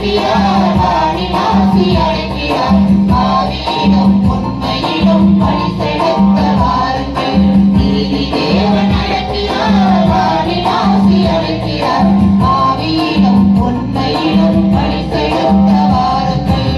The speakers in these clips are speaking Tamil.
அழைக்கிறார், வானில் ஆசி அழைக்கிறார். ஆவியிலும் உண்மையிலும் வழி செலுத்த வாருங்கள். நீதி தேவன் அழைக்கிறார், வானில் ஆசி அழைக்கிறார். ஆவியிலும் உண்மையிலும் வழி செலுத்த வாருங்கள்.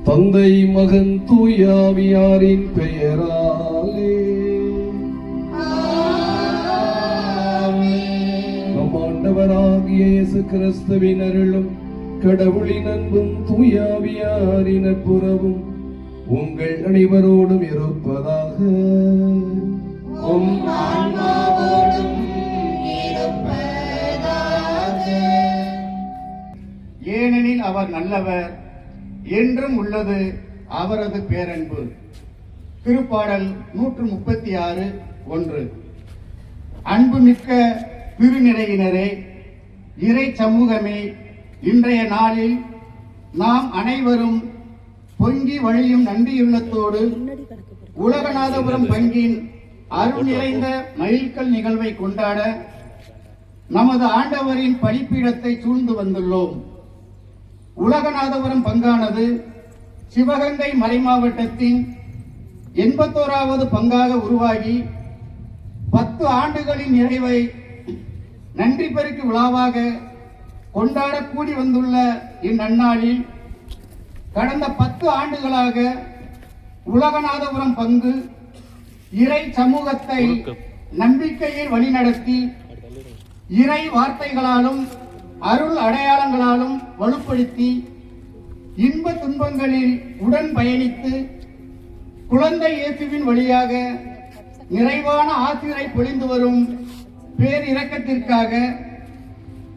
தந்தை மகன் தூயாவியாரின் பெயராலே நம் ஆண்டவராகிய இயேசு கிறிஸ்துவின் அருளும் கடவுளின் அன்பும் தூயாவியாரின் நட்புறவும் உங்கள் அனைவரோடும் இருப்பதாக. ஏனெனில் அவர் நல்லவர், என்றும் உள்ளது அவரது பேரன்பு. திருப்பாடல் 136:1. அன்புமிக்க திருநிறையினரே, இறை சமூகமே, இன்றைய நாளில் நாம் அனைவரும் பொங்கி வழியும் நன்றியுள்ளத்தோடு உலகநாதபுரம் பங்கின் அருள் நிறைந்த மைல்கல் நிகழ்வை கொண்டாட நமது ஆண்டவரின் பலிப்பீடத்தை சூழ்ந்து வந்துள்ளோம். உலகநாதபுரம் பங்கானது சிவகங்கை மறைமாவட்டத்தின் 81வது பங்காக உருவாகி 10 ஆண்டுகளின் நிறைவை நன்றி பெருக்கு விழாவாக கொண்டாட கூடி வந்துள்ள இந்நன்னாளில் கடந்த 10 ஆண்டுகளாக உலகநாதபுரம் பங்கு இறை சமூகத்தை நம்பிக்கையில் வழிநடத்தி இறை வார்த்தைகளாலும் அருள் அடையாளங்களாலும் வலுப்படுத்தி இன்ப துன்பங்களில் உடன் பயணித்து குழந்தை இயேசுவின் வழியாக நிறைவான ஆசிரை பொழிந்து வரும் பேரிரக்கத்திற்காக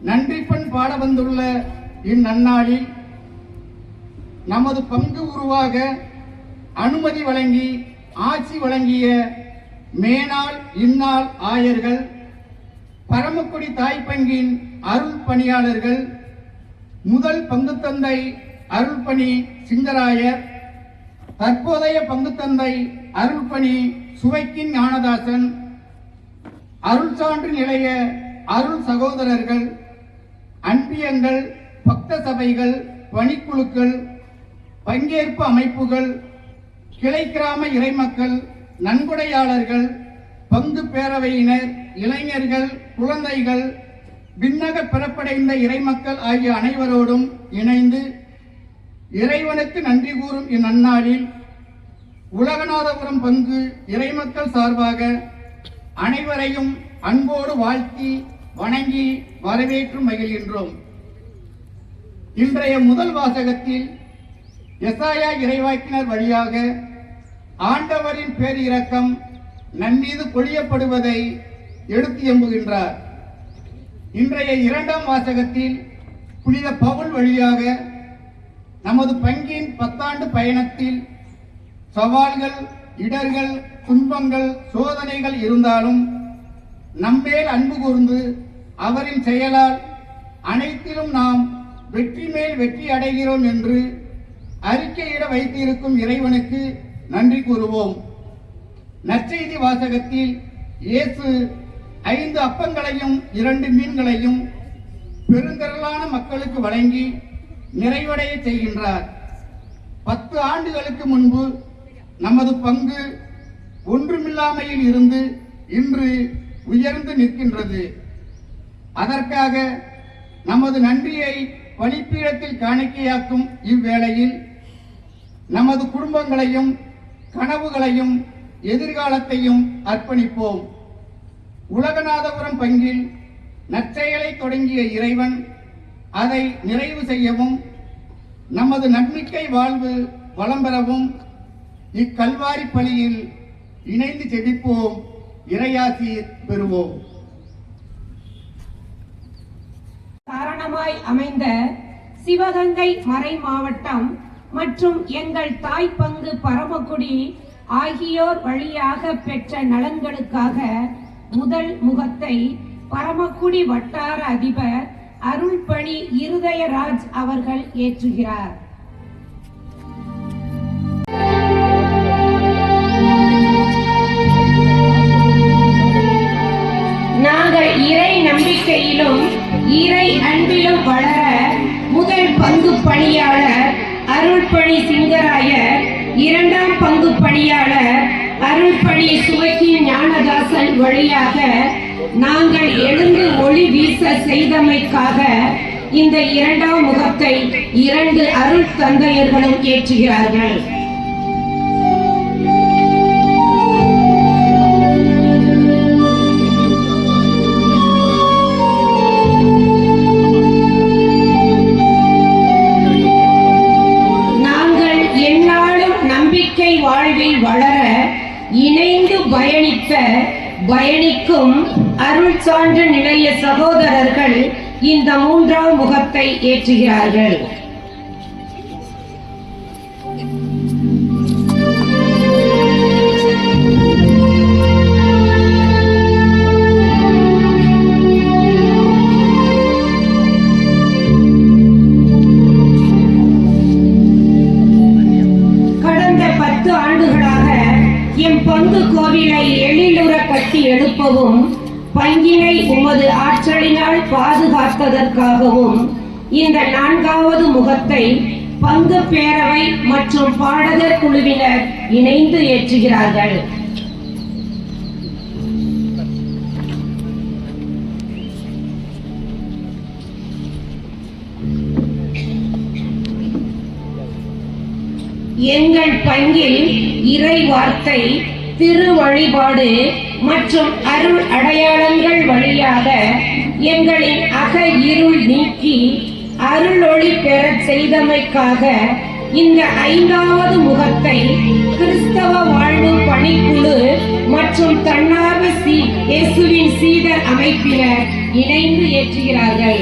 நன்றிப்பண் பாட வந்துள்ள இந்நன்னாளில் நமது பங்கு உருவாக அனுமதி வழங்கி ஆட்சி வழங்கிய மேனாள் இந்நாள் ஆயர்கள், பரமக்குடி தாய்ப்பங்கின் அருள் பணியாளர்கள், முதல் பங்குத்தந்தை அருள்பணி சிங்கராயர், தற்போதைய பங்குத்தந்தை அருள்பணி சுவைக்கின் ஞானதாசன், அருள் சான்று நிலைய அருள் சகோதரர்கள், அன்பியங்கள், பக்த சபைகள், பணிக்குழுக்கள், பங்கேற்பு அமைப்புகள், கிளை கிராம இறைமக்கள், நன்கொடையாளர்கள், பங்கு பேரவையினர், இளைஞர்கள், குழந்தைகள், விண்ணக பிறப்படைந்த இறைமக்கள் ஆகிய அனைவரோடும் இணைந்து இறைவனுக்கு நன்றி கூறும் இந்நன்னாளில் உலகநாதபுரம் பங்கு இறைமக்கள் சார்பாக அனைவரையும் அன்போடு வாழ்த்தி வணங்கி வரவேற்று மகிழ்கின்றோம். இன்றைய முதல் வாசகத்தில் எசாயா இறைவாக்கினர் வழியாக ஆண்டவரின் பேரிரக்கம் நம்மீது பொழியப்படுவதை எடுத்து எம்புகின்றார். இன்றைய இரண்டாம் வாசகத்தில் புனித பவுல் வழியாக நமது பங்கின் 10 ஆண்டு பயணத்தில் சவால்கள், இடர்கள், துன்பங்கள் சோதனைகள் இருந்தாலும் நம்மேல் அன்பு கூர்ந்து அவரின் செயலால் அனைத்திலும் நாம் வெற்றி மேல் வெற்றி அடைகிறோம் என்று அறிக்கையிட வைத்திருக்கும் இறைவனுக்கு நன்றி கூறுவோம். நற்செய்தி வாசகத்தில் இயேசு 5 அப்பங்களையும் 2 மீன்களையும் பெருந்திரளான மக்களுக்கு வழங்கி நிறைவடைய செய்கின்றார். 10 ஆண்டுகளுக்கு முன்பு நமது பங்கு ஒன்றுமில்லாமையில் இருந்து இன்று உயர்ந்து நிற்கின்றது. அதற்காக நமது நன்றியை பலிப்பீடத்தில் காணிக்கையாக்கும் இவ்வேளையில் நமது குடும்பங்களையும் கனவுகளையும் எதிர்காலத்தையும் அர்ப்பணிப்போம். உலகநாதபுரம் பங்கில் நற்செயலை தொடங்கிய இறைவன் அதை நிறைவு செய்யவும் நமது நன்மிக்கை வாழ்வு வளம் பெறவும் இக்கல்வாரி பலியில் இணைந்து ஜெபிப்போம். இறையாசி பெறுவோம். காரணமாய் அமைந்த சிவகங்கை மறை மாவட்டம் மற்றும் எங்கள் தாய் பங்கு பரமக்குடி ஆகியோர் வழியாக பெற்ற நலன்களுக்காக முதல் முகத்தை பரமக்குடி வட்டார அதிபர் அருள்பணி இருதயராஜ் அவர்கள் ஏற்றுகிறார். நாங்கள் இறை நம்பிக்கையிலும் இறை அன்பிலும் வளர முதல் பங்கு பணியாளர் அருள்பணி சிங்கராயர், 2ஆம் பங்கு பணியாளர் அருள்பணி சுவக்கி ஞானதாசன் வழியாக நாங்கள் எழுந்து ஒளி வீச செய்தமைக்காக இந்த 2ஆம் முகத்தை 2 அருள் தந்தையர்களும் ஏற்றுகிறார்கள். வாழ்வில் வளர இணைந்து பயணிக்கும் அருள் சான்று நிலைய சகோதரர்கள் இந்த 3ஆம் முகத்தை ஏற்றுகிறார்கள். பங்கு கோவிலை எழிலுற கட்டி எழுப்பவும் பங்கினை உமது ஆற்றலினால் பாதுகாத்ததற்காகவும் இந்த 4வது முகத்தை பங்கு பேரவை மற்றும் பாடகர் குழுவினர் இணைந்து ஏற்றுகிறார்கள். எங்கள் பங்கில் இறை வார்த்தை, திரு வழிபாடு மற்றும் அருள் அடையாளங்கள் வழியாக எங்களின் அக இருள் நீக்கி அருள் ஒளி பெற செய்தமைக்காக இந்த 5வது முகத்தை கிறிஸ்தவ வாழ்வு பணிக்குழு மற்றும் தன்னார்வ இயேசுவின் சீடர் அமைப்பினர் இணைந்து ஏற்றுகிறார்கள்.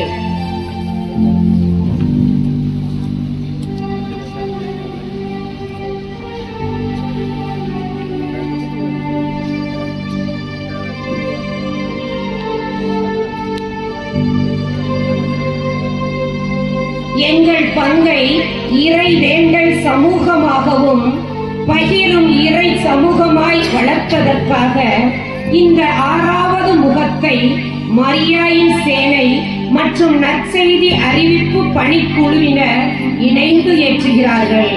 எங்கள் பங்கை இறை வேண்டல் சமூகமாகவும் பகிரும் இறை சமூகமாய் வளர்ப்பதற்காக இந்த 6வது முகத்தை மரியாயின் சேனை மற்றும் நற்செய்தி அறிவிப்பு பணிக்குழுவினர் இணைந்து ஏற்றுகிறார்கள்.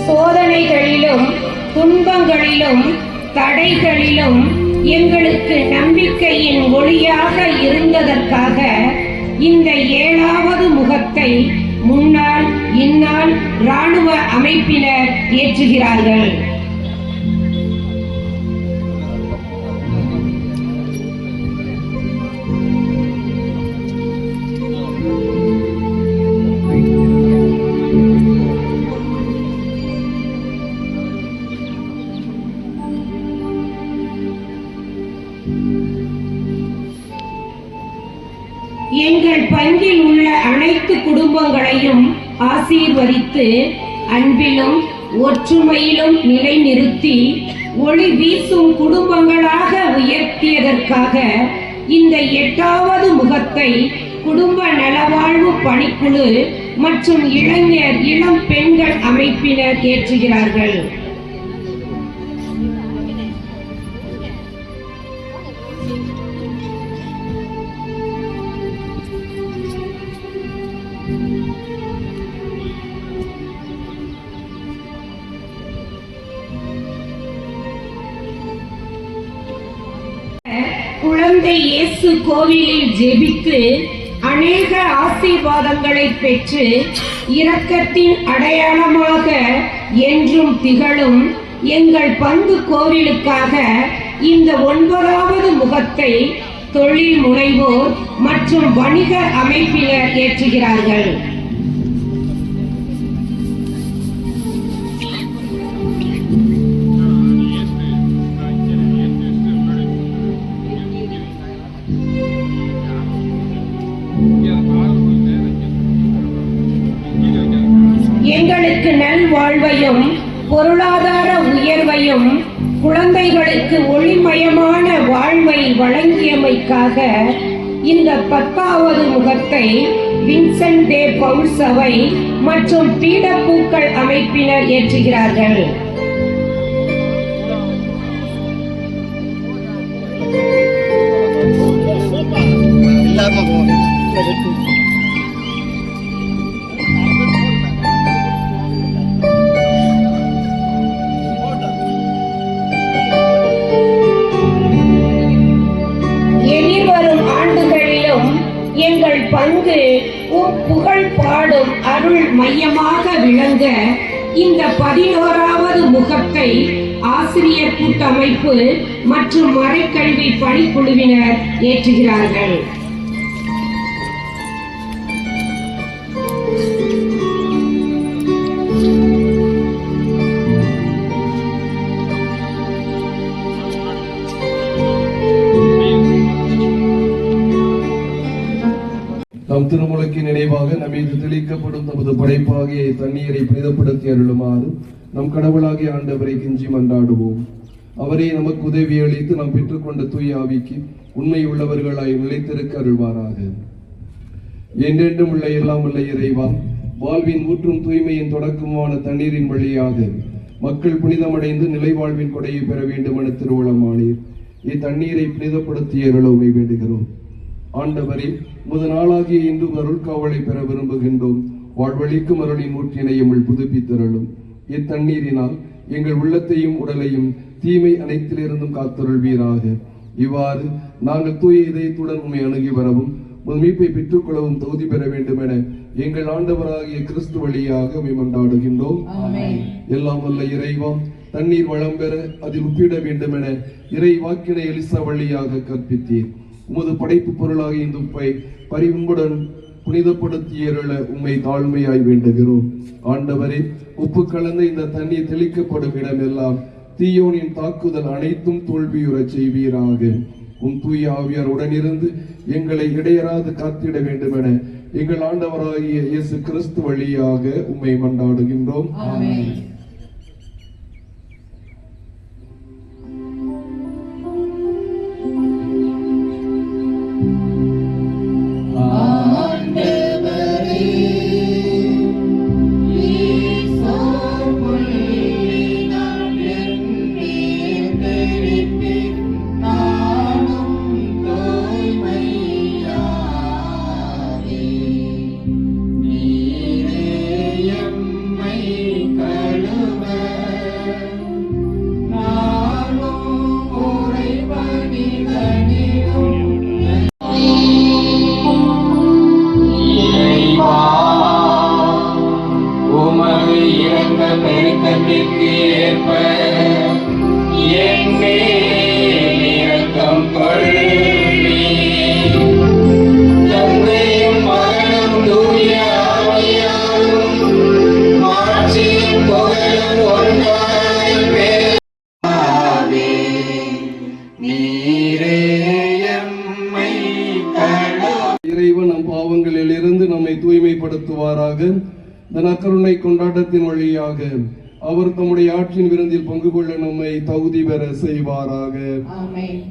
சோதனைகளிலும் துன்பங்களிலும் தடைகளிலும் எங்களுக்கு நம்பிக்கையின் ஒளியாக இருந்ததற்காக இந்த 7வது முகத்தை முன்னாள் இந்நாள் இராணுவ அமைப்பினர் ஏற்றுகிறார்கள். எங்கள் பங்கில் உள்ள அனைத்து குடும்பங்களையும் ஆசீர்வதித்து அன்பிலும் ஒற்றுமையிலும் நிலைநிறுத்தி ஒளி வீசும் குடும்பங்களாக உயர்த்தியதற்காக இந்த 8வது முகத்தை குடும்ப நலவாழ்வு பணிக்குழு மற்றும் இளைஞர் இளம் பெண்கள் அமைப்பினர் ஏற்றுகிறார்கள். குழந்தை இயேசு கோவிலில் ஜெபித்து அநேக ஆசீர்வாதங்களை பெற்று இரக்கத்தின் அடையாளமாக என்றும் திகழும் எங்கள் பங்கு கோவிலுக்காக இந்த 9வது முகத்தை தொழில் முனைவோர் மற்றும் வணிக அமைப்பினர் ஏற்றுகிறார்கள். எங்களுக்கு நல்வாழ்வையும் பொருளாதார உயர்வையும் குழந்தைகளுக்கு ஒளிமயமான வாழ்வை வழங்கியமைக்காக இந்த 10வது முகத்தை வின்சென்ட் டே பவுல் சபை மற்றும் பீடப்பூக்கள் அமைப்பினர் ஏற்றுகிறார்கள். எதிர்வரும் ஆண்டுகளிலும் எங்கள் பங்கு புகழ் பாடும் அருள் மையமாக விளங்க இந்த 11வது முகத்தை ஆசிரியர் கூட்டமைப்பு மற்றும் மறைக்கல்வி பணிக்குழுவினர் ஏற்றுகிறார்கள். நம் திருமுழுக்கின் நினைவாக நம்மீது தெளிக்கப்படும் நமது படைப்பாகிய தண்ணீரை புனிதப்படுத்தி அருளுமாறு நம் கடவுளாகிய ஆண்டவரை கெஞ்சி மன்றாடுவோம். அவரே நமக்கு உதவி அளித்து நாம் பெற்றுக்கொண்ட தூய ஆவிக்கு உண்மை உள்ளவர்களாய் நிலைத்திருக்க அருள்வாராக. என்றென்றும் உள்ள எல்லாம் உள்ள இறைவா, வாழ்வின் ஊற்றும் தூய்மையின் தொடக்கமான தண்ணீரின் வழியாக மக்கள் புனிதமடைந்து நிலை வாழ்வின் கொடையை பெற வேண்டும் என திருவுளமானீர். இத்தண்ணீரை புனிதப்படுத்தி அருளவுமை வேண்டுகிறோம். ஆண்டவரே, முதல் நாளாகிய இன்று அருள் காவலை பெற விரும்புகின்றோம். வாழ்வழிக்கும் அருளின் ஊற்றினை எம்மில் புதுப்பித்தருளும். இத்தண்ணீரினால் எங்கள் உள்ளத்தையும் உடலையும் தீமை அனைத்திலிருந்தும் காத்தருள்வீராக. இவ்வாறு நாங்கள் தூய இதயத்துடன் உண்மை அணுகி வரவும் மீட்பை பெற்றுக் கொள்ளவும் தகுதி பெற வேண்டும் என எங்கள் ஆண்டவராகிய கிறிஸ்து வழியாக மன்றாடுகின்றோம். எல்லாம் வல்ல இறைவா, தண்ணீர் வளம் பெற அதில் உப்பிட வேண்டும் என இறை வாக்கினை எலிசா வழியாக கற்பித்தீர். உமது படைப்பு பொருளாக இந்த உப்பை பரிவுடன் புனிதப்படுத்தியருள உம்மை தாழ்மையாய் வேண்டுகிறோம். ஆண்டவரே, உப்பு கலந்த இந்த தண்ணீர் தெளிக்கப்படும் இடமெல்லாம் தீயோனின் தாக்குதல் அனைத்தும் தோல்வியுறச் செய்வீராக. உம் தூய ஆவியார் உடனிருந்து எங்களை இடையராது காத்திட வேண்டும் என எங்கள் ஆண்டவராகிய இயேசு கிறிஸ்து வழியாக உம்மை மன்றாடுகின்றோம். ஆமென். கழுவி நடத்துவாராக. இந்த நற்கருணை கொண்டாட்டத்தின் வழியாக அவர் தம்முடைய ஆட்சியின் விருந்தில் பங்கு கொள்ள நம்மை தகுதி பெற செய்வாராக. ஆமென்.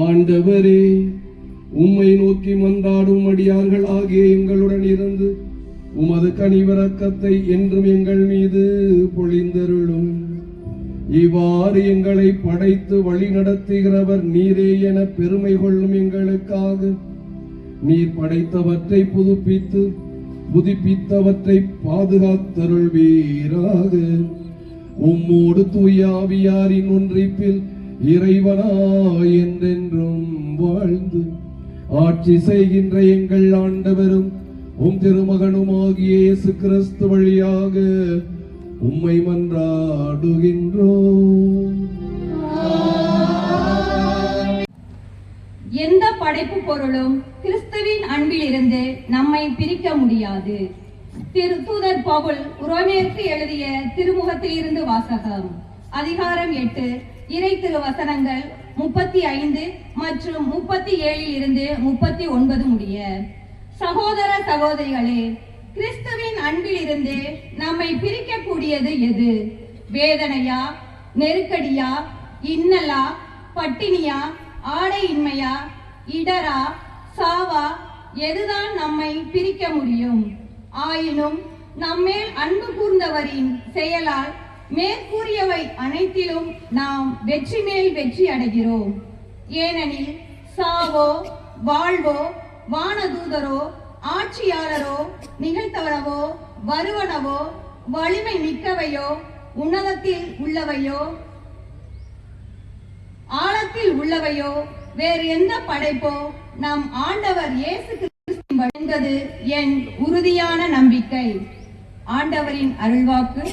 ஆண்டவரே, உம்மை நோக்கி மன்றாடும் அடியார்கள் ஆகிய எங்களுடன் இருந்து உமது கனிவிரக்கத்தை என்றும் எங்கள் மீது பொழிந்தருளும். இவ்வாறு எங்களை படைத்து வழி நடத்துகிறவர் நீரே என பெருமை கொள்ளும் எங்களுக்காக நீர் படைத்தவற்றை புதுப்பித்தவற்றை பாதுகாத்தருள்வீராக. உம்மோடு தூய ஆவியாரின் ஒன்றிப்பில் இறைவனாய் என்றென்றும் வாழ்ந்து ஆட்சி செய்கின்ற எங்கள் ஆண்டவரும் உம் திருமகனுமாகிய இயேசு கிறிஸ்து வழியாக உம்மை மன்றாடுகின்றோம். எந்த படைப்பு பொருளும் கிறிஸ்துவின் அன்பில் இருந்து நம்மை பிரிக்க முடியாது. தூதர் பவுல் உரோமையருக்கு எழுதிய திருமுகத்தில் இருந்து வாசகம். அதிகாரம் 8 இறை திருவசனங்கள் 35 மற்றும் 37 இருந்து 39 முடிய. சகோதர சகோதரிகளே, கிறிஸ்துவின் அன்பில் இருந்து நம்மை பிரிக்கக்கூடியது எது? வேதனையா, நெருக்கடியா, இன்னலா, பட்டினியா, ஆடையின்மையா, இடரா, சாவா? எதுதான் நம்மை பிரிக்க முடியும்? ஆயினும் நம்மேல் அன்பு கூர்ந்தவரின் செயலால் மேற்கூறியவை அனைத்திலும் நாம் வெற்றி மேல் வெற்றி அடைகிறோம். ஏனெனில் சாவோ வாழ்வோ வானதூதரோ ஆட்சியாளரோ நிகழ்த்தவரவோ வருவனவோ வலிமை மிக்கவையோ உன்னதத்தில் உள்ளவையோ ஆழத்தில் உள்ளவையோ வேறு எந்த படைப்போ நம் ஆண்டவர் இயேசு கிறிஸ்து என்பது என் உறுதியான நம்பிக்கை. ஆண்டவரின் அருள்வாக்கு.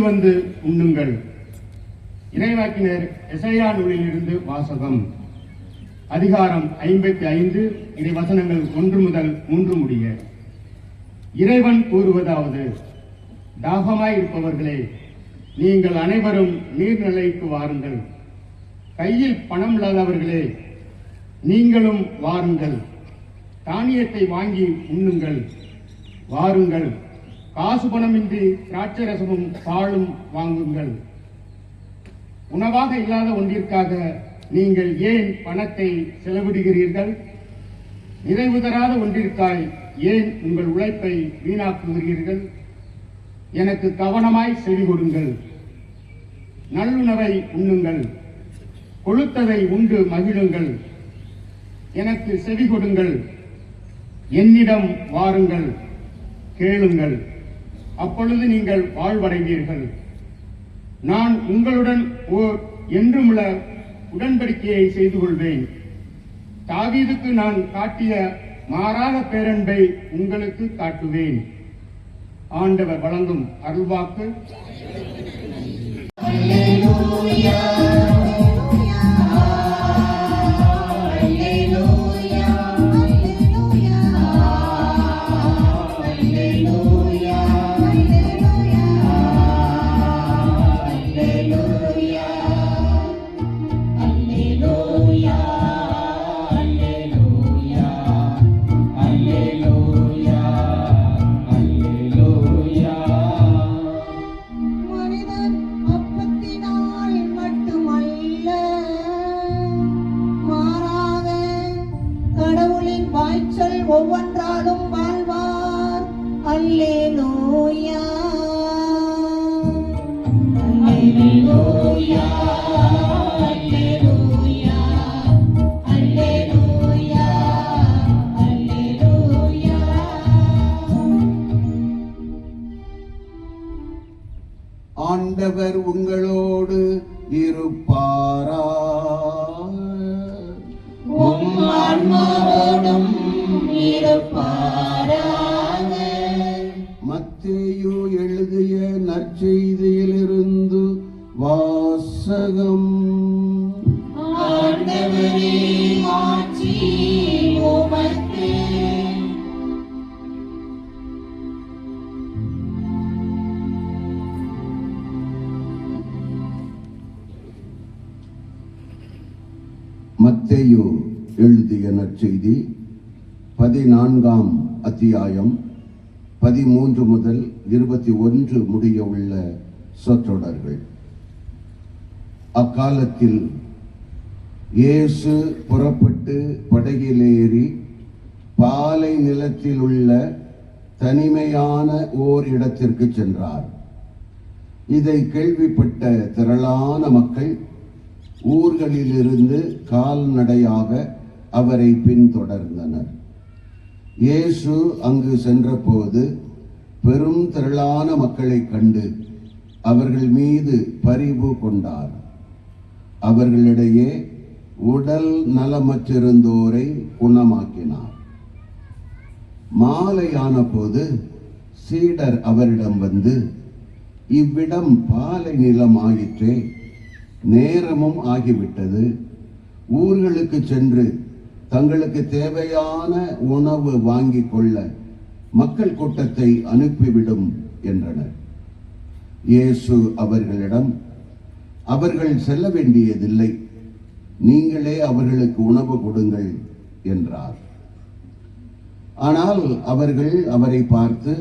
வந்து உண்ணுங்கள். இறைவாக்கினர் எசையா நூலிலிருந்து வாசகம். அதிகாரம் 55 இறைவசனங்கள் 1 முதல் 3 முடிய. இறைவன் கூறுவதாவது: தாகமாயிருப்பவர்களே, நீங்கள் அனைவரும் நீர்நிலைக்கு வாருங்கள். கையில் பணம் இல்லாதவர்களே, நீங்களும் வாருங்கள். தானியத்தை வாங்கி உண்ணுங்கள். வாருங்கள், காசு பணமின்றி திராட்சை ரசமும் பாலும் வாங்குங்கள். உணவாக இல்லாத ஒன்றிற்காக நீங்கள் ஏன் பணத்தை செலவிடுகிறீர்கள்? நிறைவு தராத ஒன்றிற்காய் ஏன் உங்கள் உழைப்பை வீணாக்குகிறீர்கள்? எனக்கு கவனமாய் செவி கொடுங்கள். நல்லுணவை உண்ணுங்கள். கொழுத்ததை உண்டு மகிழுங்கள். எனக்கு செவி கொடுங்கள். என்னிடம் வாருங்கள், கேளுங்கள், அப்பொழுது நீங்கள் வாழ்வடைவீர்கள். நான் உங்களுடன் ஓர் என்றுமுள்ள உடன்படிக்கையை செய்து கொள்வேன். தாவீதுக்கு நான் காட்டிய மாறாத பேரன்பை உங்களுக்கு காட்டுவேன். ஆண்டவர் வழங்கும் அருள்வாக்கு. ஒவ்வொன்றாலும் வாழ்வார். அல்லேலூயா, அல்லேலூயா, அல்லேலூயா, அல்லேலூயா, அல்லேலூயா. ஆண்டவர் உங்களோடு இருப்பாரா? உம் ஆன்மாவோடும் இருப்பாராக. மத்தேயு எழுதிய நற்செய்தியிலிருந்து வாசகம். ஆண்டவரே, மாட்சி உமக்கே. மத்தேயு எழுதிய நற்செய்தி 14ஆம் அத்தியாயம் 13 முதல் 21 முடிய உள்ள சொற்றொடர்கள். அக்காலத்தில் இயேசு புறப்பட்டு படகிலேறி பாலை நிலத்தில் உள்ள தனிமையான ஓர் இடத்திற்கு சென்றார். இதை கேள்விப்பட்ட திரளான மக்கள் ஊர்களிலிருந்து கால்நடையாக அவரை பின்தொடர்ந்தனர். இயேசு அங்கு சென்றபோது பெரும் திரளான மக்களை கண்டு அவர்கள் மீது பரிவு கொண்டார். அவர்களிடையே உடல் நலமற்றிருந்தோரை குணமாக்கினார். மாலையான போது சீடர் அவரிடம் வந்து, இவ்விடம் பாலை நிலம் ஆயிற்றே, நேரமும் ஆகிவிட்டது. ஊர்களுக்கு சென்று தங்களுக்கு தேவையான உணவு வாங்கிக் கொள்ள மக்கள் கூட்டத்தை அனுப்பிவிடும் என்றனர். இயேசு அவர்களிடம், அவர்கள் செல்ல வேண்டியதில்லை, நீங்களே அவர்களுக்கு உணவு கொடுங்கள் என்றார். ஆனால் அவர்கள் அவரை பார்த்து,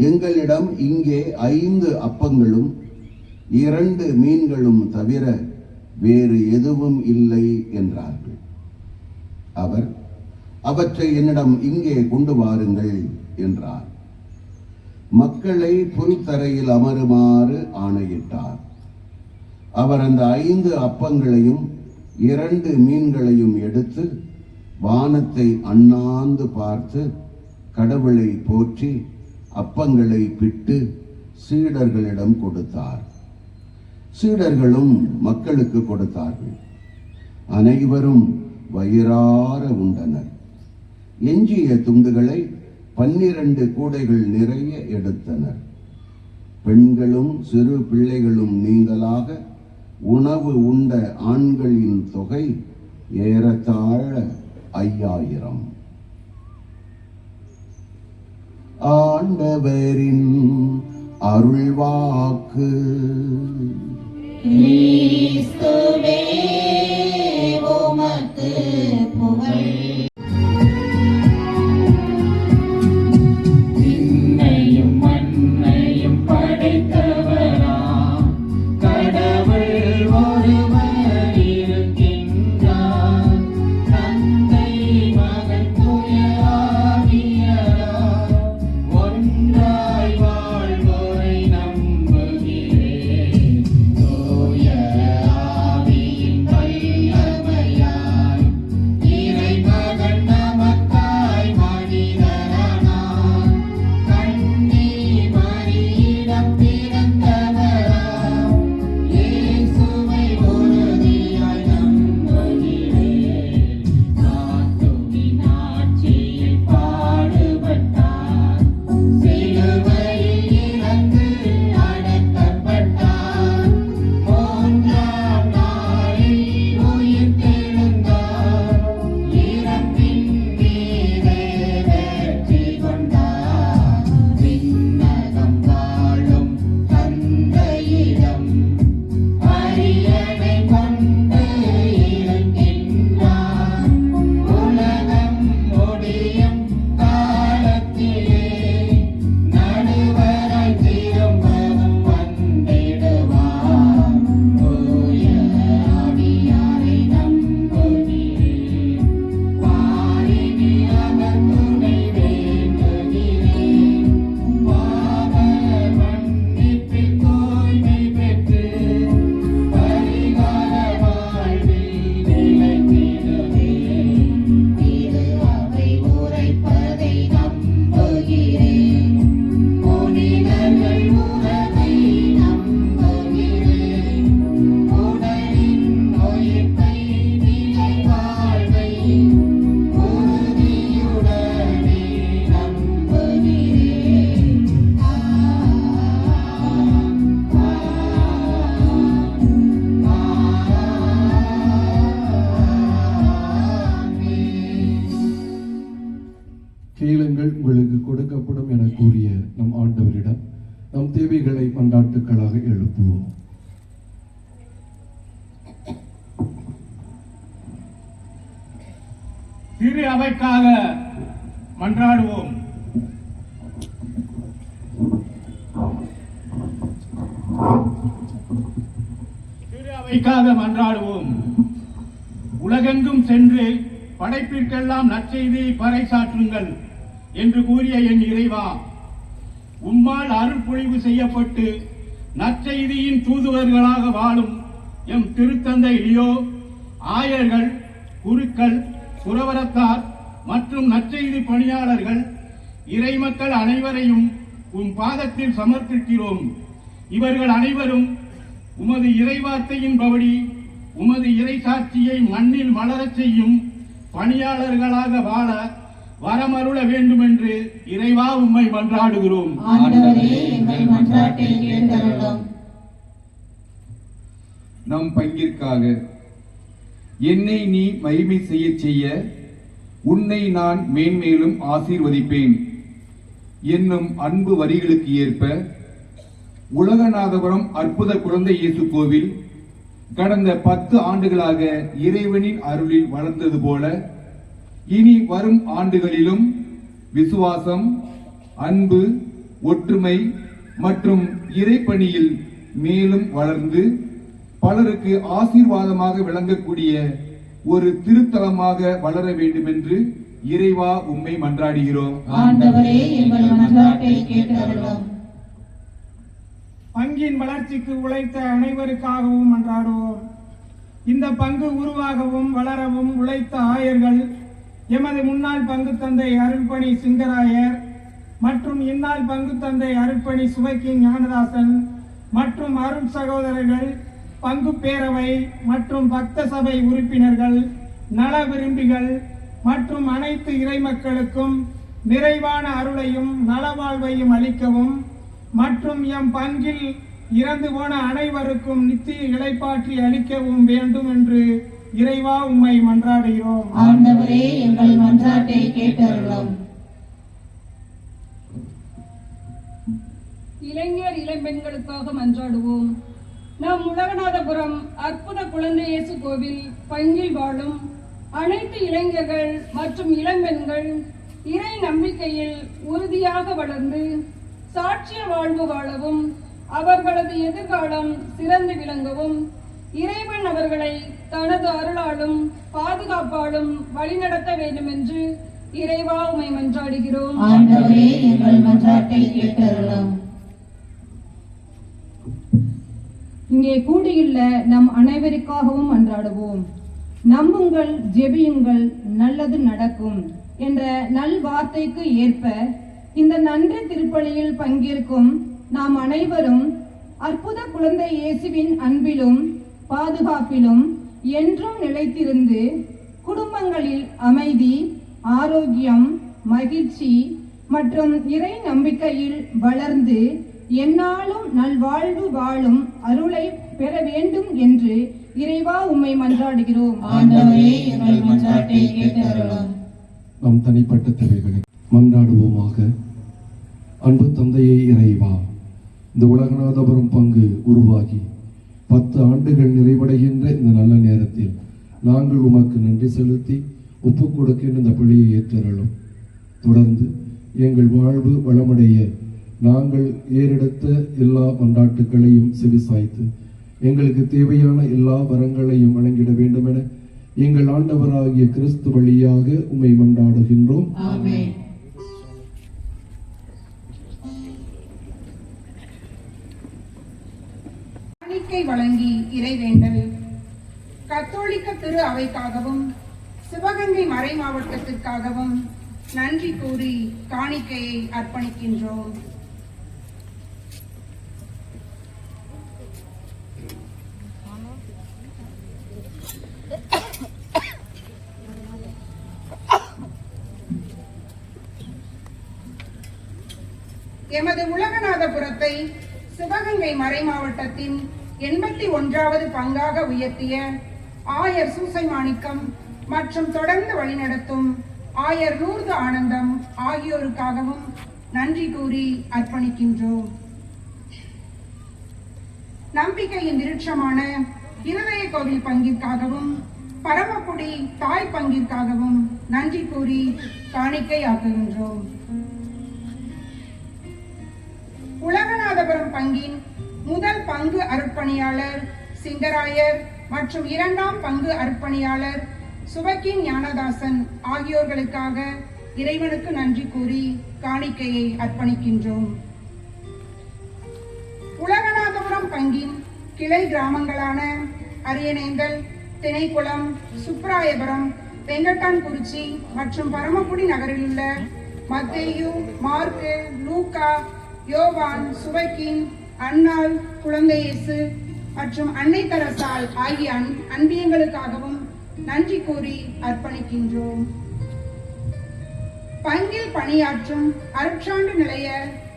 எங்களிடம் இங்கே 5 அப்பங்களும் 2 மீன்களும் தவிர வேறு எதுவும் இல்லை என்றார்கள். அவர், அவற்றை என்னிடம் இங்கே கொண்டு வாருங்கள் என்றார். மக்களை புல்தரையில் அமருமாறு ஆணையிட்டார். அவர் அந்த 5 அப்பங்களையும் 2 மீன்களையும் எடுத்து வானத்தை அண்ணாந்து பார்த்து கடவுளை போற்றி அப்பங்களை பிட்டு சீடர்களிடம் கொடுத்தார். சீடர்களும் மக்களுக்கு கொடுத்தார்கள். அனைவரும் வயிறார உண்டனர். எஞ்சிய துண்டுகளை 12 கூடைகள் நிறைய எடுத்தனர். பெண்களும் சிறு பிள்ளைகளும் நீங்களாக உணவு உண்ட ஆண்களின் தொகை ஏறத்தாழ 5000. ஆண்டவரின் அருள்வாக்கு. கிறிஸ்துவே உமக்கு புகழ். விண்ணையும் மண்ணையும் படைத்தவராம் கடவுள் ஒருவர் இருக்கின்றார். தந்தை மகன் தூய ஆவியார் ஒன்றாய் வாழ்வோரை நம்புகிறேன். தூய ஆவியின் வல்லமையால் இறைமகன் நமக்காய் மனிதரானார். கன்னி மரியிடம் பிறந்தவராம் இயேசுவை உறுதியாய் நம்புகிறேன். ஆத்துவின் ஆட்சியில் பாடுபட்டார். சிலுவையில் இறந்து அடக்கப்பட்டார். 3ஆம் நாளில் உயிர்த்தெழுந்தார். இறப்பின் மீதே வெற்றி கொண்டார். விண்ணகம் வாழும் தந்தையிடம் அரியணை கொண்டு இருக்கின்றார். உலகம் முடியும் காலத்திலே நடுவராய் திரும்பவும் வந்திடுவார். தூய ஆவியாரை நம்புகிறேன். பாரினில் அவர் துணை வேண்டுகிறேன். பாவ மன்னிப்பில் தூய்மை பெற்று பரிகார வாழ்வில் நிலைத்திடுவேன். திரு அவை உரைப்பதை நம்புகிறேன். புனிதர்கள் உறவை நம்புகிறேன். உடலின் உயிர்ப்பை நிலை வாழ்வை உறுதியுடனே நம்புகிறேன். கேளுங்கள் உங்களுக்கு கொடுக்கப்படும் என கூறிய நம் ஆண்டவரிடம் நம் தேவைகளை மன்றாட்டுக்களாக எழுப்புவோம். திரு அவைக்காக மன்றாடுவோம். திரு அவைக்காக மன்றாடுவோம். உலகெங்கும் சென்று படைப்பிற்கெல்லாம் நற்செய்தியை பறைசாற்றுங்கள் என்று கூறிய என் இறைவா, உம்மால் அருள்பொழிவு செய்யப்பட்டு நற்செய்தியின் தூதுவர்களாக வாழும் எம் திருத்தந்தை லியோ, ஆயர்கள், குருக்கள், புரவரத்தார் மற்றும் நற்செய்தி பணியாளர்கள், இறைமக்கள் அனைவரையும் உம் பாதத்தில் சமர்ப்பிக்கிறோம். இவர்கள் அனைவரும் உமது இறைவார்த்தையின்படி உமது இறைசாட்சியை மண்ணில் மலரச் செய்யும் பணியாளர்களாக வாழ வரமருள வேண்டுமென்று இறைவா உம்மை மன்றாடுகிறோம். ஆண்டவரே எங்கள் மன்றாட்டை கேட்டருளும். நம் பங்கிற்காக என்னை நீ மகிமை செய்ய உன்னை நான் மேன்மேலும் ஆசீர்வதிப்பேன் என்னும் அன்பு வரிகளுக்கு ஏற்ப உலகநாதபுரம் அற்புத குழந்தை இயேசு கோவில் கடந்த 10 ஆண்டுகளாக இறைவனின் அருளில் வளர்ந்தது போல இனி வரும் ஆண்டுகளிலும் விசுவாசம், அன்பு, ஒற்றுமை மற்றும் இறைப்பணியில் மேலும் வளர்ந்து பலருக்கு ஆசீர்வாதமாக விளங்கக்கூடிய ஒரு திருத்தலமாக வளர வேண்டும் என்று இறைவா உம்மை மன்றாடுகிறோம். ஆண்டவரே எங்கள் மன்றாட்டை கேட்டருளும். பங்கின் வளர்ச்சிக்கு உழைத்த அனைவருக்காகவும் மன்றாடுவோம். இந்த பங்கு உருவாகவும் வளரவும் உழைத்த ஆயர்கள், எமது முன்னாள் பங்கு தந்தை அருள்பணி சிங்கராயர் மற்றும் இந்நாள் பங்கு தந்தை அருள்பணி சுவைக்கி ஞானதாசன் மற்றும் அருள் சகோதரர்கள், பங்கு பேரவை மற்றும் பக்த சபை உறுப்பினர்கள், நல விரும்பிகள் மற்றும் அனைத்து இறைமக்களுக்கும் நிறைவான அருளையும் நலவாழ்வையும் அளிக்கவும் மற்றும் எம் பங்கில் இறந்து போன அனைவருக்கும் நித்திய இளைப்பாற்றி அளிக்கவும் வேண்டும் என்று இறைவா உம்மை மன்றாடுகிறோம். ஆண்டவரே எங்கள் மன்றாட்டை கேட்டருளும். இளைஞர் இளம்பெண்களுக்காக மன்றாடுவோம். நம் உலகநாதபுரம் அற்புத குழந்தை இயேசு கோவில் பங்கில் வாழும் அனைத்து இளைஞர்கள் மற்றும் இளம்பெண்கள் இறை நம்பிக்கையில் உறுதியாக வளர்ந்து சாட்சிய வாழ்வு வாழவும் அவர்களது எதிர்காலம் சிறந்து விளங்கவும் இறைவன் அவர்களை தனது அருளாலும் பாதுகாப்பாலும் வழிநடத்த வேண்டும் என்று இறைவா உம்மை மன்றாடுகிறோம். ஆண்டவரே எங்கள் மன்றாட்டை கேட்டருளும். இங்கே கூடியுள்ள நம் அனைவருக்காகவும் மன்றாடுவோம். நம்புங்கள், ஜெபியுங்கள், நல்லது நடக்கும் என்ற நல்வார்த்தைக்கு ஏற்ப இந்த நன்றி திருப்பலியில் பங்கேற்கும் நாம் அனைவரும் அற்புத குழந்தை இயேசுவின் அன்பிலும் பாதுகாப்பிலும் என்றும் நிலைத்திருந்து குடும்பங்களில் அமைதி, ஆரோக்கியம், மகிழ்ச்சி மற்றும் இறை நம்பிக்கையில் வளர்ந்து எந்நாளும் நல்வாழ்வு வாழும் அருளை பெற வேண்டும் என்று இறைவா உம்மை மன்றாடுகிறோம். ஆண்டவரே எங்கள் மன்றாட்டை கேட்டருளும். நம் தனிப்பட்ட தேவைகளை மன்றாடுவோமாக. அன்பு தந்தையே இறைவா, இந்த உலகநாதபுரம் பங்கு உருவாகி 10 ஆண்டுகள் நிறைவடைகின்ற இந்த நல்ல நேரத்தில் நாங்கள் உமக்கு நன்றி செலுத்தி ஒப்புக் கொடுக்கின்ற இந்த பணியை ஏற்றருளும். தொடர்ந்து எங்கள் வாழ்வு வளமடைய நாங்கள் ஏறெடுத்த எல்லா மன்றாட்டுகளையும் செவிசாய்த்து எங்களுக்கு தேவையான எல்லா வரங்களையும் வழங்கிட வேண்டும் என எங்கள் ஆண்டவராகிய கிறிஸ்து வழியாக உம்மை மன்றாடுகின்றோம். ஆமென். காணிக்கை வழங்கி இறைவேண்டல். கத்தோலிக்க திரு அவைக்காகவும் சிவகங்கை மறை மாவட்டத்திற்காகவும் நன்றி கூறி காணிக்கையை அர்ப்பணிக்கின்றோம். எமது உலகநாதபுரத்தை சிவகங்கை மறை மாவட்டத்தின் 81வது பங்காக உயர்த்திய ஆயர் சூசை மாணிக்கம் மற்றும் தொடர்ந்து வழிநடத்தும் ஆயர் லூர்து ஆனந்தம் ஆகியோருக்காகவும் நன்றி கூறி அர்ப்பணிக்கின்றோம். நம்பிக்கையின் விருட்சமான இருதய கோவில் பங்கிற்காகவும் பரமக்குடி தாய் பங்கிற்காகவும் நன்றி கூறி காணிக்கையாக்குகின்றோம். உலகநாதபுரம் பங்கின் முதல் பங்கு அர்ப்பணியாளர் சிங்கராயர் மற்றும் 2ஆம் பங்கு அர்ப்பணியாளர் சுபக்கின் ஞானதாசன் ஆகியோர்களுக்காக இறைவனுக்கு நன்றி கூறி காணிக்கையை அர்ப்பணிக்கின்றோம். உலகநாதபுரம் பங்கின் கிளை கிராமங்களான அரியநேந்தல், திணைக்குளம், சுப்ராயபுரம், வெங்கட்டான்குறிச்சி மற்றும் பரமக்குடி நகரில் உள்ள மத்தேயு, மார்க்கு, லூக்கா, யோவான், சுபக்கின், அன்னாள், குழந்தை இயேசு மற்றும் அன்னை தரசால் ஆகிய அன்பியங்களுக்காகவும் நன்றி கூறி அர்ப்பணிக்கின்றோம். பங்கில் பணியாற்றும் அருட்சாண்டு நிலைய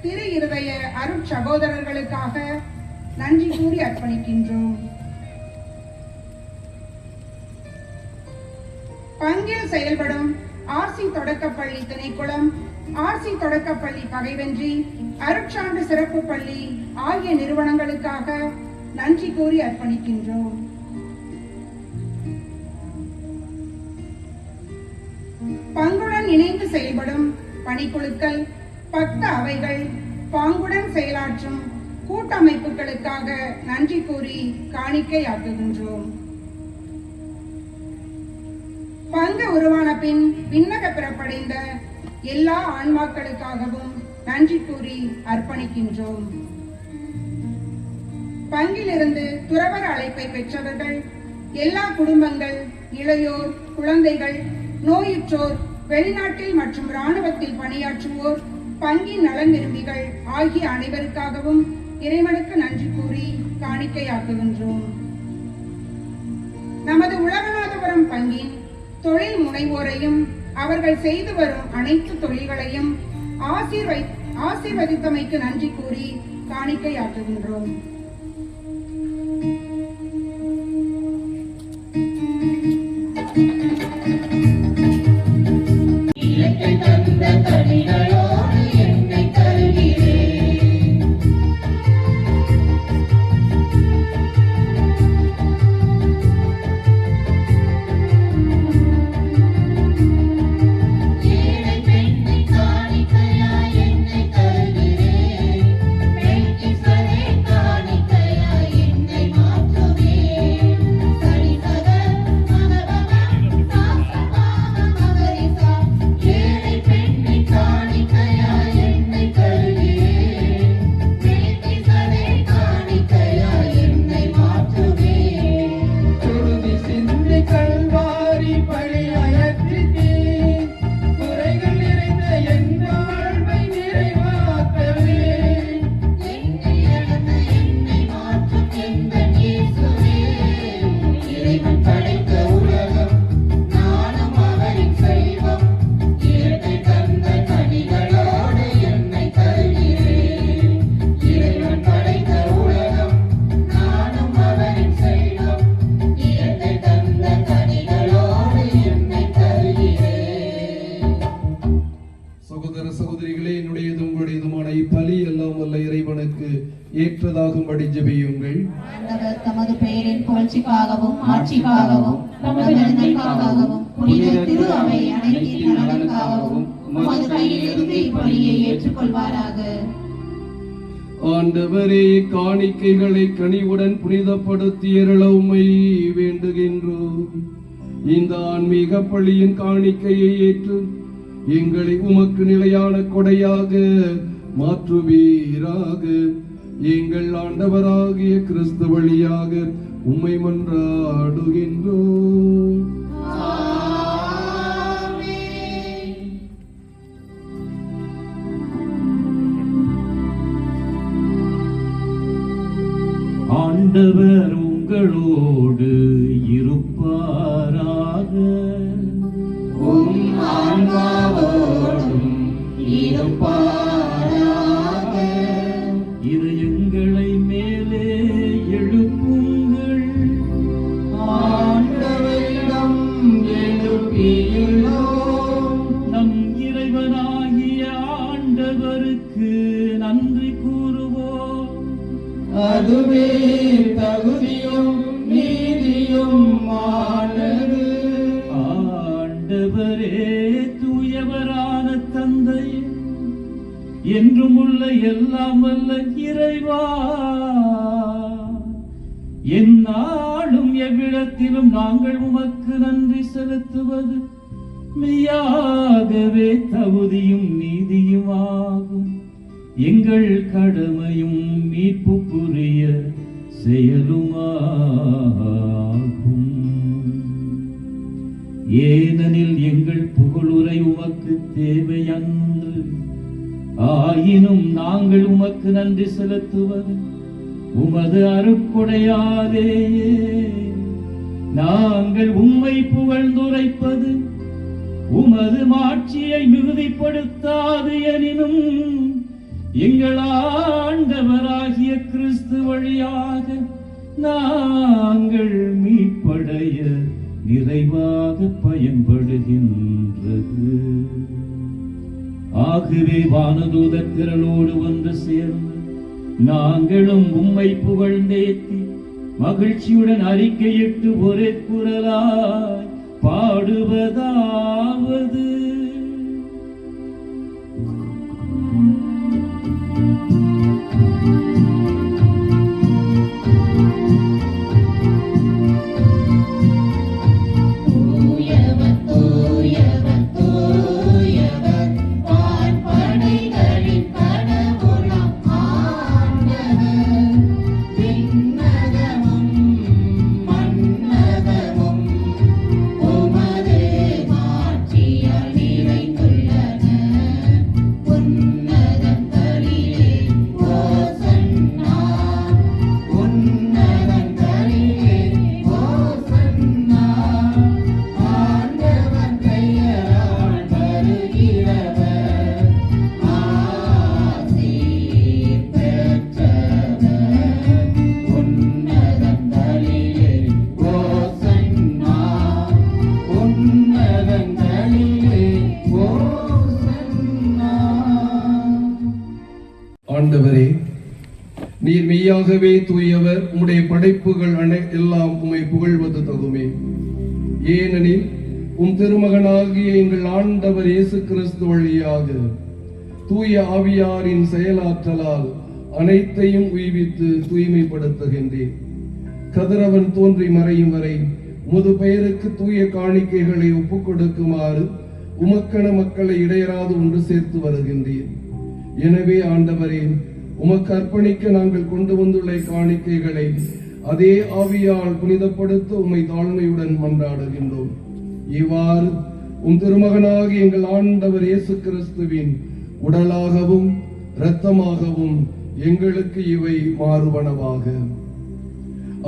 திரு இருதய அருட்சகோதரர்களுக்காக நன்றி கூறி அர்ப்பணிக்கின்றோம். பங்கில் செயல்படும் ஆர்சி தொடக்கப்பள்ளி திணைக்குளம், ஆர்சி தொடக்கப்பள்ளி பகைவென்றி, அருட்சாண்டு சிறப்பு பள்ளி ஆகிய நிறுவனங்களுக்காக நன்றி கூறி அர்ப்பணிக்கின்றோம். பங்குடன் இணைந்து செயல்படும் பணிக்குழுக்கள், 10 அவைகள், பாங்குடன் செயலாற்றும் கூட்டமைப்புகளுக்காக நன்றி கூறி காணிக்கையாக்குகின்றோம். பங்கு உருவான பின் விண்ணக பிறப்படைந்த எல்லா ஆன்மாக்களுக்காகவும் நன்றி கூறி அர்ப்பணிக்கின்றோம். பங்கிலிருந்து துறவர அழைப்பை பெற்றவர்கள், எல்லா குடும்பங்கள், இளையோர், குழந்தைகள், நோயுற்றோர், வெளிநாட்டில் மற்றும் இராணுவத்தில் பணியாற்றுவோர், பங்கின் நலன் விரும்பிகள் ஆகிய அனைவருக்காகவும் இறைவனுக்கு நன்றி கூறி காணிக்கையாக்குகின்றோம். நமது உலகநாதபுரம் பங்கின் தொழில் முனைவோரையும் அவர்கள் செய்து வரும் அனைத்து தொழில்களையும் ஆசீர்வதித்தமைக்கு நன்றி கூறி காணிக்கையாற்றுகின்றோம். இயற்கை தந்த கனிகளோடு என்னை தருகிறேன். ஏழை பெண்ணை காணிக்கையாய் என்னை தருகிறேன். மெல்கிசதே காணிக்கையாய் என்னை மாற்றுவேன். சரிசக மகபக சாசபாக மகரிசா. ஏழை பெண்ணை காணிக்கையாய் என்னை தருகிறேன். மெல்கிசதே காணிக்கையாய் என்னை மாற்றுவேன். சுருதி சிந்தி கல்வாரி பழி அகற்றித்தீர். குறைகள் நிறைந்த என் வாழ்வை நிறைவாக்கவே. என்னை இழந்த என்னை மாற்றும் எந்தன் இயேசுவே. இறைவன் படைத்த உலகம் நானும் அவரின் செல்வம். இயற்கை தந்த கனிகளோடு என்னை தருகிறேன். இறைவன் படைத்த உலகம் நானும் அவரின் செல்வம். இயற்கை தந்த கனிகளோடு என்னை தருகிறேன். சகோதர சகோதரிகளே, என்னுடையதும் உங்களுடையதுமான இப்பலி எல்லாம் வல்ல இறைவனுக்கு ஏற்றதாகும்படி ஜெபியுங்கள். ஆண்டவர் தமது பெயரின் புகழ்ச்சிக்காகவும் ஆட்சிக்காகவும் நமது நன்மைக்காகவும் புனித திரு அவை அனைத்தின் நலனுக்காகவும் உமது கையிலிருந்து இப்பலியை ஏற்றுக்கொள்வாராக. ஆண்டவரே, காணிக்கைகளை கனிவுடன் புனிதப்படுத்தியருள உம்மை வேண்டுகின்றோம். இந்த ஆன்மீக பள்ளியின் காணிக்கையை ஏற்று எங்களை உமக்கு நிலையான கொடையாக மாற்றுவீராக. எங்கள் ஆண்டவராகிய கிறிஸ்து வழியாக உம்மை மன்றாடுகின்றோம். ஆண்டவர் உங்களோடு இருப்பாராக. உம் ஆன்மாவோடும் இருப்பாராக. இதயங்களை மேலே எழுப்புங்கள். ஆண்டவரிடம் எழுப்பியுள்ளோம். நம் இறைவனாகிய ஆண்டவருக்கு நன்றி கூறுவோம். அதுவே தகுதியும் நீதியும் ஆனது. ஆண்டவரே, தூயவரான தந்தையே, என்றும் உள்ள எல்லாம் வல்ல இறைவா, எந்நாளும் எவ்விடத்திலும் நாங்கள் உமக்கு நன்றி செலுத்துவது மெய்யாகவே தகுதியும் நீதியுமாகும். எங்கள் கடமையும் மீட்புக்குரிய செயலுமாகும். ஏனெனில் எங்கள் புகழுரை உமக்கு தேவையன்று. ஆயினும் நாங்கள் உமக்கு நன்றி செலுத்துவது உமது அருட்கொடையாலேயே. நாங்கள் உம்மை புகழ்ந்துரைப்பது உமது மாட்சியை மிகுதிப்படுத்தாது எனினும் எங்கள் ஆண்டவராகிய கிறிஸ்து வழியாக நாங்கள் மீட்படைய நிறைவாக பயன்படுகின்றது. ஆகவே வானதூதர் திரளோடு ஒன்று சேர்ந்து நாங்களும் உம்மை புகழ்ந்தேத்தி மகிழ்ச்சியுடன் அறிக்கையிட்டு ஒரே குரலாய் பாடுவதாவது: தூயவர் தூயவர் தூயவர் வான்படைகளின் கடவுளாம் ஆண்டவர். விண்ணகமும் மண்ணகமும் உமது மாட்சியால் ஆண்டவரே, நீர் மெய்யாகவே தூயவர். உம்முடைய படைப்புகள் எல்லாம் உம்மை புகழ்வது தகுமே. ஏனெனில் உம் திருமகனாகிய எங்கள் ஆண்டவர் இயேசு கிறிஸ்து வழியாக தூய ஆவியாரின் செயலாற்றலால் அனைத்தையும் உய்வித்து தூய்மைப்படுத்துகின்றேன். கதிரவன் தோன்றி மறையும் வரை உமது பெயருக்கு தூய காணிக்கைகளை ஒப்புக் கொடுக்குமாறு உமக்கென மக்களை இடையராது ஒன்று சேர்த்து வருகின்றேன். எனவே ஆண்டவரே, உமக்கு அர்ப்பணிக்க நாங்கள் கொண்டு வந்துள்ள காணிக்கைகளை அதே ஆவியால் புனிதப்படுத்த உம்மை தாழ்மையுடன் மன்றாடுகின்றோம். இவ்வாறு உம் திருமகனாகி எங்கள் ஆண்டவர் இயேசு கிறிஸ்துவின் உடலாகவும் இரத்தமாகவும் எங்களுக்கு இவை மாறுவனவாக.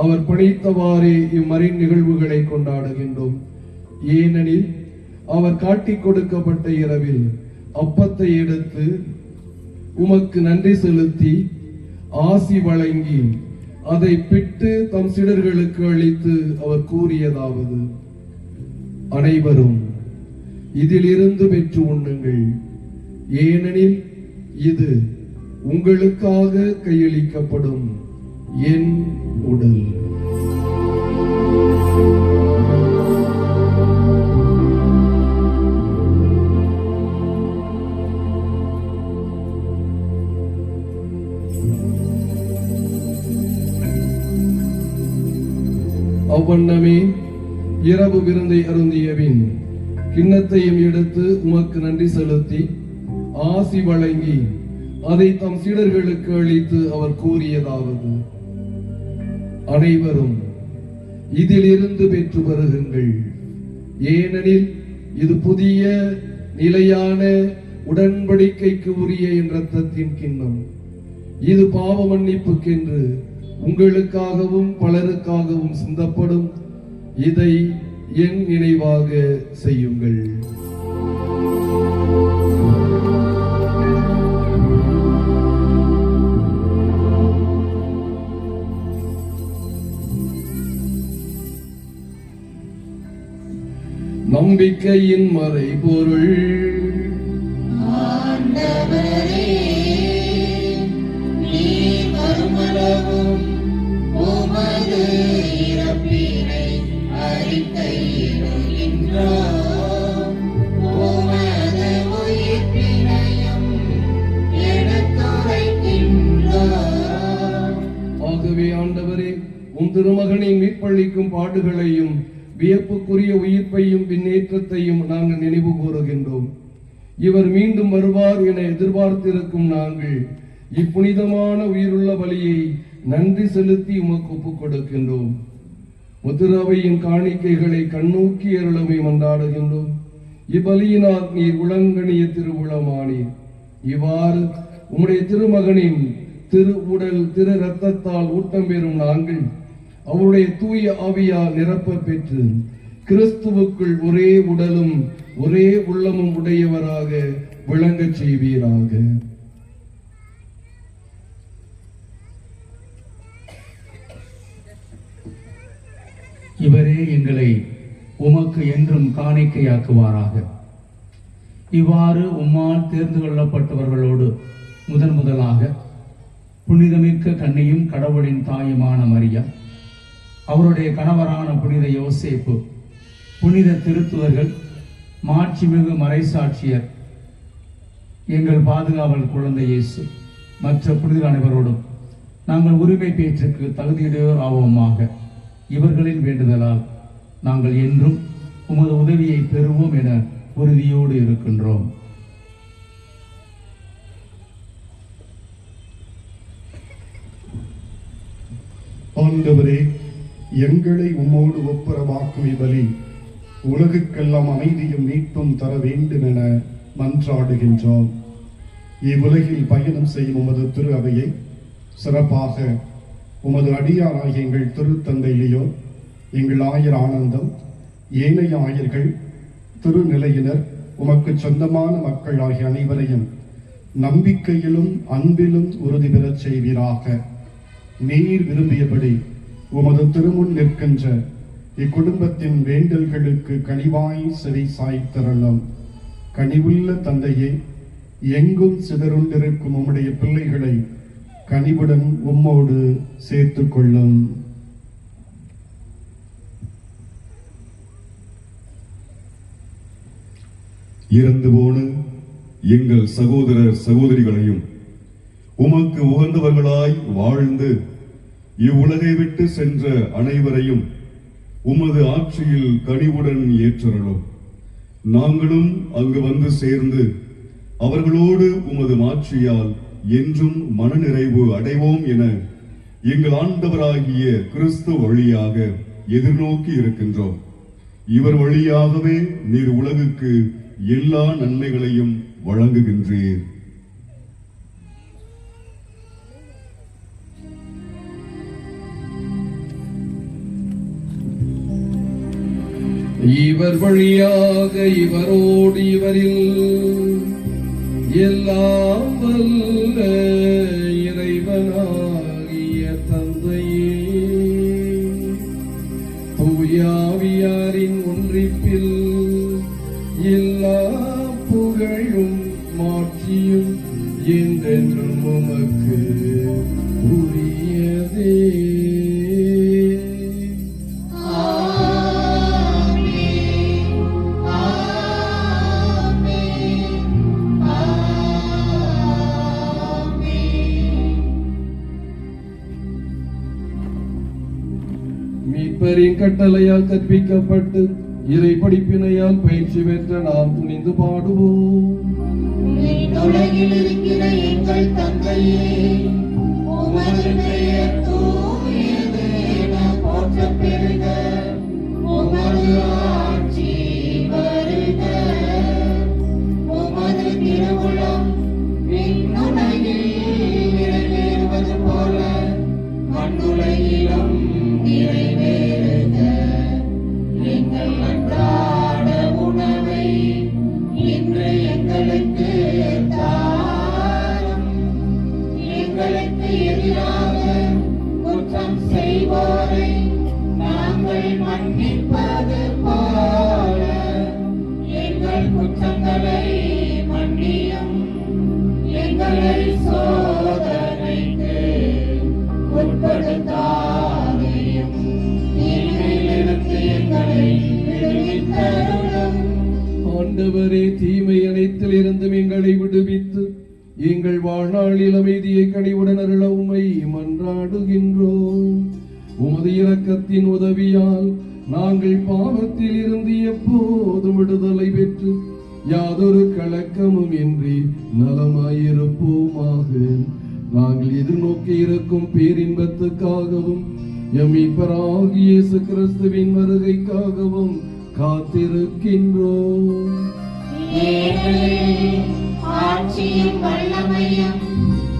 அவர் பணித்தவாறே இம்மறை நிகழ்வுகளை கொண்டாடுகின்றோம். ஏனெனில் அவர் காட்டிக் கொடுக்கப்பட்ட இரவில் அப்பத்தை எடுத்து உமக்கு நன்றி செலுத்தி ஆசி வழங்கி அதை பிட்டு தம் சீடர்களுக்கு அளித்து அவர் கூறியதாவது: அனைவரும் இதிலிருந்து பெற்று உண்ணுங்கள், ஏனெனில் இது உங்களுக்காக கையளிக்கப்படும் என் உடல். அவ்வண்ணமே இரவு விருந்தை அருந்தியபின் கிண்ணத்தையும் எடுத்து உமக்கு நன்றி செலுத்தி ஆசி வழங்கி அதை தம் சீடர்களுக்கு அளித்து அவர் கூறியதாவது: அனைவரும் இதிலிருந்து பெற்று வருகுங்கள், ஏனெனில் இது புதிய நிலையான உடன்படிக்கைக்கு உரிய என் இரத்தத்தின் கிண்ணம். இது பாவ மன்னிப்புக்கென்று உங்களுக்காகவும் பலருக்காகவும் சிந்தப்படும். இதை என் நினைவாக செய்யுங்கள். நம்பிக்கையின் மறைபொருள். ஆண்டவரே, நீர் வருமளவும் உமது இறப்பினை அறிக்கையிடுகின்றோம், உமது உயிர்ப்பினையும் எடுத்துரைக்கின்றோம். ஆகவே ஆண்டவரே, உம் திருமகனின் மீட்பளிக்கும் பாடுகளையும் வியப்புக்குரிய உயிர்ப்பையும் பின்னேற்றத்தையும் நாங்கள் நினைவு கூறுகின்றோம். இவர் மீண்டும் வருவார் என எதிர்பார்த்திருக்கும் நாங்கள் இப்புனிதமான உயிருள்ள பலியை நன்றி செலுத்தி உமக்கு ஒப்புக் கொடுக்கின்றோம். முதிரவையின் காணிக்கைகளை கண்ணோக்கி அருளமை மன்றாடுகின்றோம். இப்பலியினால் நீர் உளங்கணிய திருவுளமானீர். இவ்வாறு உம்முடைய திருமகனின் திரு உடல் திரு இரத்தத்தால் ஊட்டம் பெறும் நாங்கள் அவருடைய தூய ஆவியால் நிரப்ப பெற்று கிறிஸ்துவுக்குள் ஒரே உடலும் ஒரே உள்ளமும் உடையவராக விளங்கச் செய்வீராக. இவரே எங்களை உமக்கு என்றும் காணிக்கையாக்குவாராக. இவ்வாறு உம்மால் தேர்ந்து கொள்ளப்பட்டவர்களோடு முதலாக புனிதமிக்க கன்னியும் கடவுளின் தாயுமான மரியா, அவருடைய கணவரான புனித யோசேப்பு, புனித திருத்துதர்கள், மாட்சிமிகு மறைசாட்சியர், எங்கள் பாதுகாவல் குழந்தை இயேசு, மற்ற புனிதர் அனைவரோடும் நாங்கள் உரிமை பேச்சுக்கு தகுதியுடையோர் ஆவோமாக. இவர்களின் வேண்டுதலால் நாங்கள் என்றும் உமது உதவியை பெறுவோம் என உறுதியோடு இருக்கின்றோம். ஆண்டவரே, எங்களை உம்மோடு ஒப்புரவாக்கும் இவ்வழி உலகுக்கெல்லாம் அமைதியும் மீட்பும் தர வேண்டும் என மன்றாடுகின்றோம். இவ்வுலகில் பயணம் செய்யும் உமது திரு அவையை சிறப்பாக உமது அடியாராகிய எங்கள் திருத்தந்தை லியோ, எங்கள் ஆயர் ஆனந்தம், ஏனைய ஆயர்கள், திருநிலையினர், உமக்கு சொந்தமான மக்கள் ஆகிய அனைவரையும் நம்பிக்கையிலும் அன்பிலும் உறுதி பெறச் செய்வீராக. நீர் விரும்பியபடி உமது திருமுன் நிற்கின்ற இக்குடும்பத்தின் வேண்டல்களுக்கு கனிவாய் செவி சாய்த்தருளும். கனிவுள்ள தந்தையே, எங்கும் சிதறுண்டிருக்கும் உம்முடைய பிள்ளைகளை கனிவுடன் உம்மோடு சேர்த்துக் கொள்ளும். இறந்து போன எங்கள் சகோதரர் சகோதரிகளையும் உமக்கு உகந்தவர்களாய் வாழ்ந்து இவ்வுலகை விட்டு சென்ற அனைவரையும் உமது ஆட்சியில் கனிவுடன் ஏற்றருளும். நாங்களும் அங்கு வந்து சேர்ந்து அவர்களோடு உமது மாட்சியால் என்றும் மனநிறைவு அடைவோம் என எங்கள் ஆண்டவராகிய கிறிஸ்து வழியாக எதிர்நோக்கி இருக்கின்றோம். இவர் வழியாகவே நீர் உலகுக்கு எல்லா நன்மைகளையும் வழங்குகின்றீர். இவர் வழியாக இவரோடு இவரில் எல்லாம் வல்ல இறைவனாகிய தந்தையே, தூயாவியாரின் ஒன்றிப்பில் எல்லா புகழும் மாட்சியும் என்றென்றும் உமக்கு உரியதே. மீட்பரின் கட்டளையால் கற்பிக்கப்பட்டு இறை படிப்பினையால் பயிற்சி பெற்ற நாம் துணிந்து பாடுவோம். உலகில் இருக்கிற எங்கள் தந்தையே, உமது பெயர் தூயது என போற்றப் பெறுக. உமது ஆட்சி வருக. உமது திருவுளம் விண்ணுலகில் நிறைவேறுவது போல மண்ணுலகிலும் நிறைவேறுக. எங்கள் அன்றாட உணவை இன்று எங்களுக்கு தாரும். எங்களுக்கு எதிராக குற்றம் செய்வோரை நாங்கள் மன்னிப்பது போல எங்கள் குற்றங்களை மன்னியும். எங்களை சோதனைக்கு உட்படுத்தாதையும் தீமையிலிருந்து எங்களை விடுவித்தருளும். ஆண்டவரே, தீமை அனைத்தில் இருந்தும் எங்களை விடுவித்து எங்கள் வாழ்நாளில் அமைதியை கனிவுடன் அருள உம்மை மன்றாடுகின்றோம். உமது இரக்கத்தின் உதவியால் நாங்கள் பாவத்தில் இருந்து எப்போதும் விடுதலை பெற்று யாதொரு கலக்கமும் இன்றி நலமாயிருப்போமாக. நாங்கள் எதிர்நோக்கி இருக்கும் பேரின்பத்துக்காகவும் எம் மீட்பராகிய இயேசு கிறிஸ்துவின் வருகைக்காகவும் காத்திருக்கின்றோம். ஆட்சியும் வல்லமையும்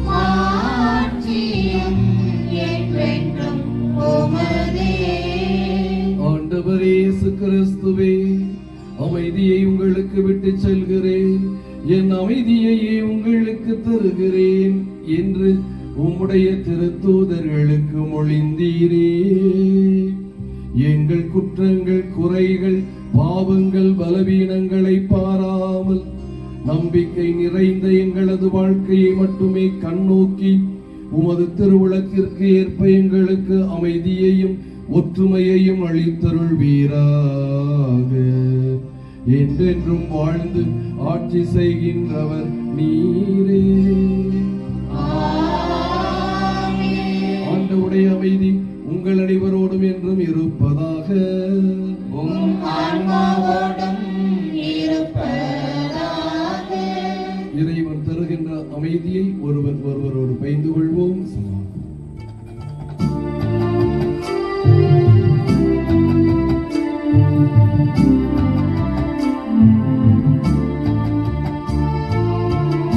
மாட்சியும் என்றென்றும் உமதே. ஆண்டவரே இயேசு கிறிஸ்துவே, அமைதியை உங்களுக்கு விட்டு செல்கிறேன், என் அமைதியையே உங்களுக்கு தருகிறேன் என்று உம்முடைய திருத்தூதர்களுக்கு மொழிந்தீரே. எங்கள் குற்றங்கள், குறைகள், பாவங்கள், பலவீனங்களை பாராமல் நம்பிக்கை நிறைந்த எங்களது வாழ்க்கையை மட்டுமே கண்ணோக்கி உமது திருவுளத்திற்கு ஏற்ப எங்களுக்கு அமைதியையும் ஒற்றுமையையும் அளித்தருள்வீராக. என்றென்றும் வாழ்ந்து ஆட்சி செய்கின்றவர் நீரே. ஆண்டவருடைய அமைதி உங்கள் அனைவரோடும் என்றும் இருப்பதாக. இறைவன் தருகின்ற அமைதியை ஒருவரோடு பகிர்ந்து கொள்வோம்.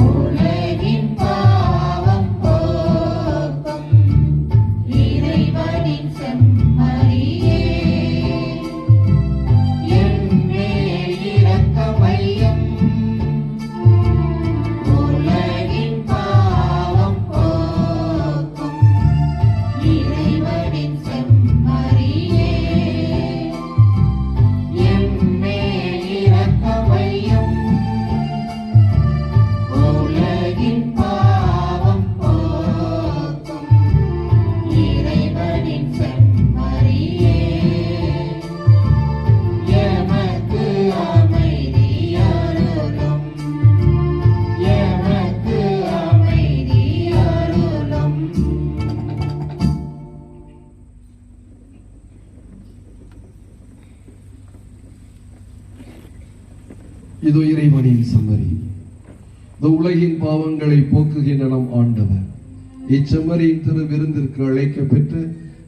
உலகின் பாவம் போக்கும் இறைவனின் செம்மறி, இந்த உலகின் பாவங்களை போக்குகின்ற நம் ஆண்டவர். இச்செம்மறியின் திரு விருந்திற்கு அழைக்கப்பெற்று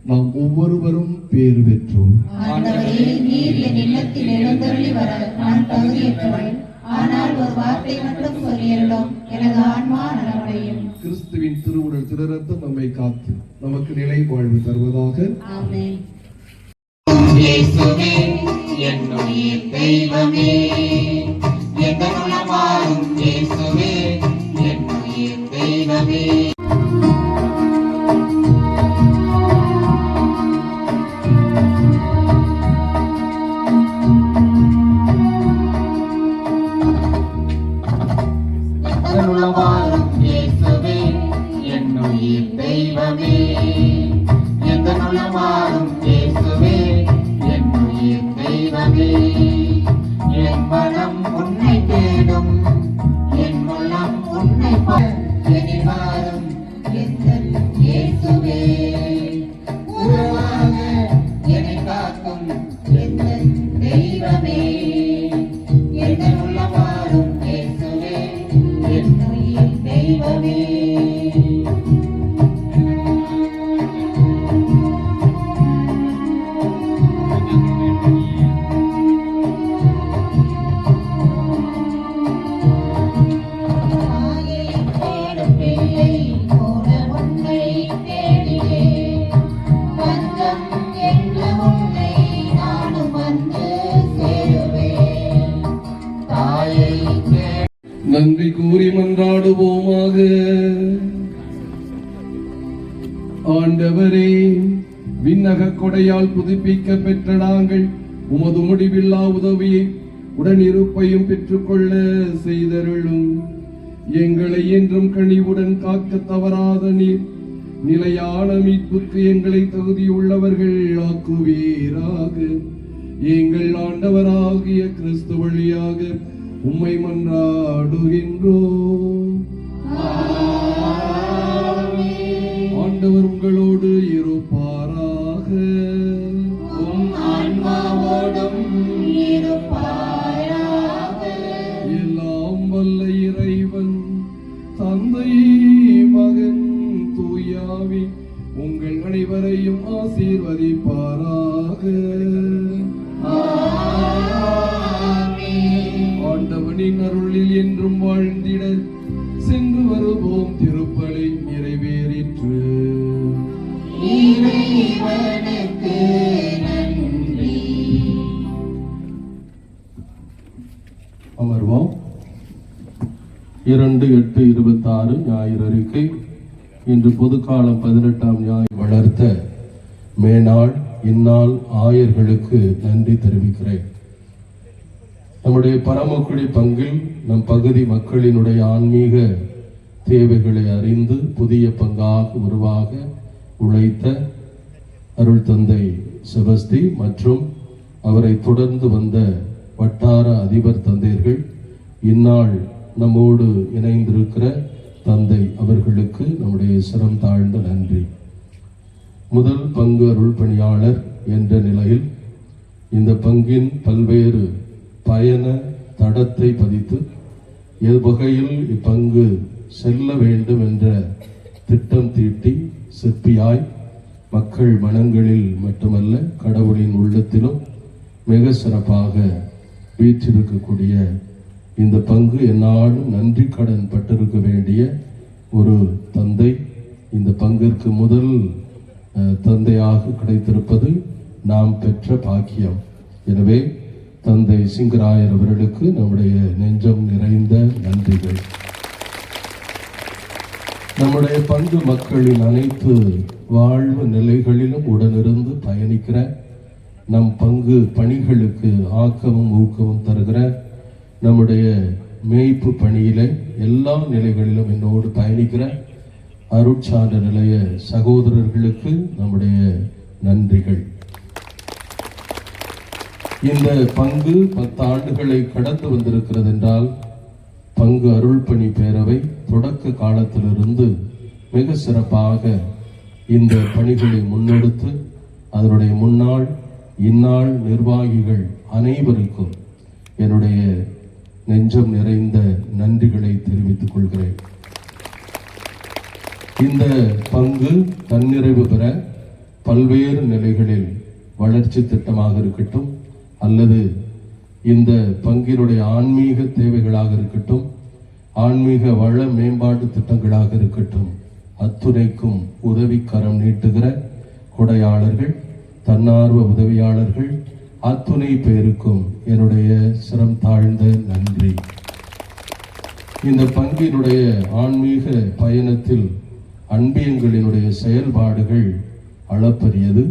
நாம் ஒவ்வொருவரும் பேறு பெற்றோம். ஆண்டவரே, நீர் என் இல்லத்தில் எழுந்தருளி வர நான் தகுதியற்றவள். ஆனால் ஒரு வார்த்தை மட்டும் சொல்லியருளும், எனது ஆன்மா நலமடையும். கிறிஸ்துவின் திருவுடல் திருரத்தம் நம்மை காத்து நமக்கு நிலை வாழ்வு தருவதாக. ஆமென். இயேசுவே என்னுடைய தெய்வமே, எதனுளமாறும் இயேசுவே என்னுடைய தெய்வமே. எதனுளமாறும் இயேசுவே என்னுடைய தெய்வமே, எதனுளமாறும் இயேசுவே என்னுடைய தெய்வமே. என் மனம் உன்னை தேடும், என் உள்ளம் உன்னை பாரும். எந்தன் இயேசுவே உருவாக என்னை காக்கும் எந்தன் தெய்வமே. எந்தன் உள்ளமாறும் இயேசுவே என்னுடைய தெய்வமே. நன்றி கூறி மன்றாடுவோமாக. ஆண்டவரே, விண்ணக கொடையால் புதுப்பிக்க பெற்ற நாங்கள் உமது முடிவில்லா உதவியை உடனிருப்பையும் பெற்றுக்கொள்ள செய்தருளும். எங்களை என்றும் கனிவுடன் காக்க தவறாத நீர் நிலையான மீட்புக்கு எங்களை தகுதியுள்ளவர்கள் ஆக்குவீராக. எங்கள் ஆண்டவராகிய கிறிஸ்து வழியாக உம்மை மன்றாடுகின்றோம். ஆண்டவர் உங்களோடு இருப்பாராக. எல்லாம் வல்ல இறைவன் தந்தை, மகன், தூயாவி உங்கள் அனைவரையும் ஆசீர்வதிப்பாராக. ஆண்டவனின் அருளில் என்றும் வாழ்ந்திட சென்று வருவோம். திருப்பலி நிறைவேறிற்று. அமர்வோம். 2/8/26 ஞாயிறு அறிக்கை. இன்று பொதுக்காலம் 18ஆம் ஞாயிறு வளர்த்த மேனாள் இந்நாள் ஆயர்களுக்கு நன்றி தெரிவிக்கிறேன். நம்முடைய பரமக்குடி பங்கில் நம் பகுதி மக்களினுடைய ஆன்மீக தேவைகளை அறிந்து புதிய பங்காக உருவாக உழைத்த அருள் தந்தை செபஸ்தி மற்றும் அவரை தொடர்ந்து வந்த வட்டார அதிபர் தந்தையர்கள், இந்நாள் நம்மோடு இணைந்திருக்கிற தந்தை அவர்களுக்கு நம்முடைய சிரம் தாழ்ந்த நன்றி. முதல் பங்கு அருள் பணியாளர் என்ற நிலையில் இந்த பங்கின் பல்வேறு பயண தடத்தை பதித்து எவ்வகையில் இப்பங்கு செல்ல வேண்டும் என்ற திட்டம் தீட்டி சிற்பியாய் மக்கள் மனங்களில் மட்டுமல்ல கடவுளின் உள்ளத்திலும் மிக சிறப்பாக வீற்றிருக்கக்கூடிய இந்த பங்கு என்னாலும் நன்றி கடன் பட்டிருக்க வேண்டிய ஒரு தந்தை. இந்த பங்கிற்கு முதல் தந்தையாக கிடைத்திருப்பது நாம் பெற்ற பாக்கியம். எனவே தந்தை சிங்கராயர் அவர்களுக்கு நம்முடைய நெஞ்சம் நிறைந்த நன்றிகள். நம்முடைய பங்கு மக்களின் அனைத்து வாழ்வு நிலைகளிலும் உடனிருந்து பயணிக்கிற, நம் பங்கு பணிகளுக்கு ஆக்கமும் ஊக்கமும் தருகிற, நம்முடைய மேய்ப்பு பணியில எல்லா நிலைகளிலும் என்னோடு பயணிக்கிற அருட்சான்ற நிலைய சகோதரர்களுக்கு நம்முடைய நன்றிகள். இந்த பங்கு 10 ஆண்டுகளை கடந்து வந்திருக்கிறது என்றால் பங்கு அருள் பணி பேரவை தொடக்க காலத்திலிருந்து மிக சிறப்பாக இந்த பணிகளை முன்னெடுத்து அதனுடைய முன்னாள் இந்நாள் நிர்வாகிகள் அனைவருக்கும் என்னுடைய நெஞ்சம் நிறைந்த நன்றிகளை தெரிவித்துக் கொள்கிறேன். இந்த பங்கு தன்னிறைவு பெற பல்வேறு நிலைகளில் வளர்ச்சி திட்டமாக இருக்கட்டும், அல்லது இந்த பங்கினுடைய ஆன்மீக தேவைகளாக இருக்கட்டும், ஆன்மீக வள மேம்பாட்டு திட்டங்களாக இருக்கட்டும், அத்துணைக்கும் உதவிக்கரம் நீட்டுகிற கொடையாளர்கள், தன்னார்வ உதவியாளர்கள் அத்துணை பேருக்கும் என்னுடைய சிரம் தாழ்ந்த நன்றி. இந்த பங்கினுடைய ஆன்மீக பயணத்தில் அன்பியங்களினுடைய செயல்பாடுகள் அளப்பரியது.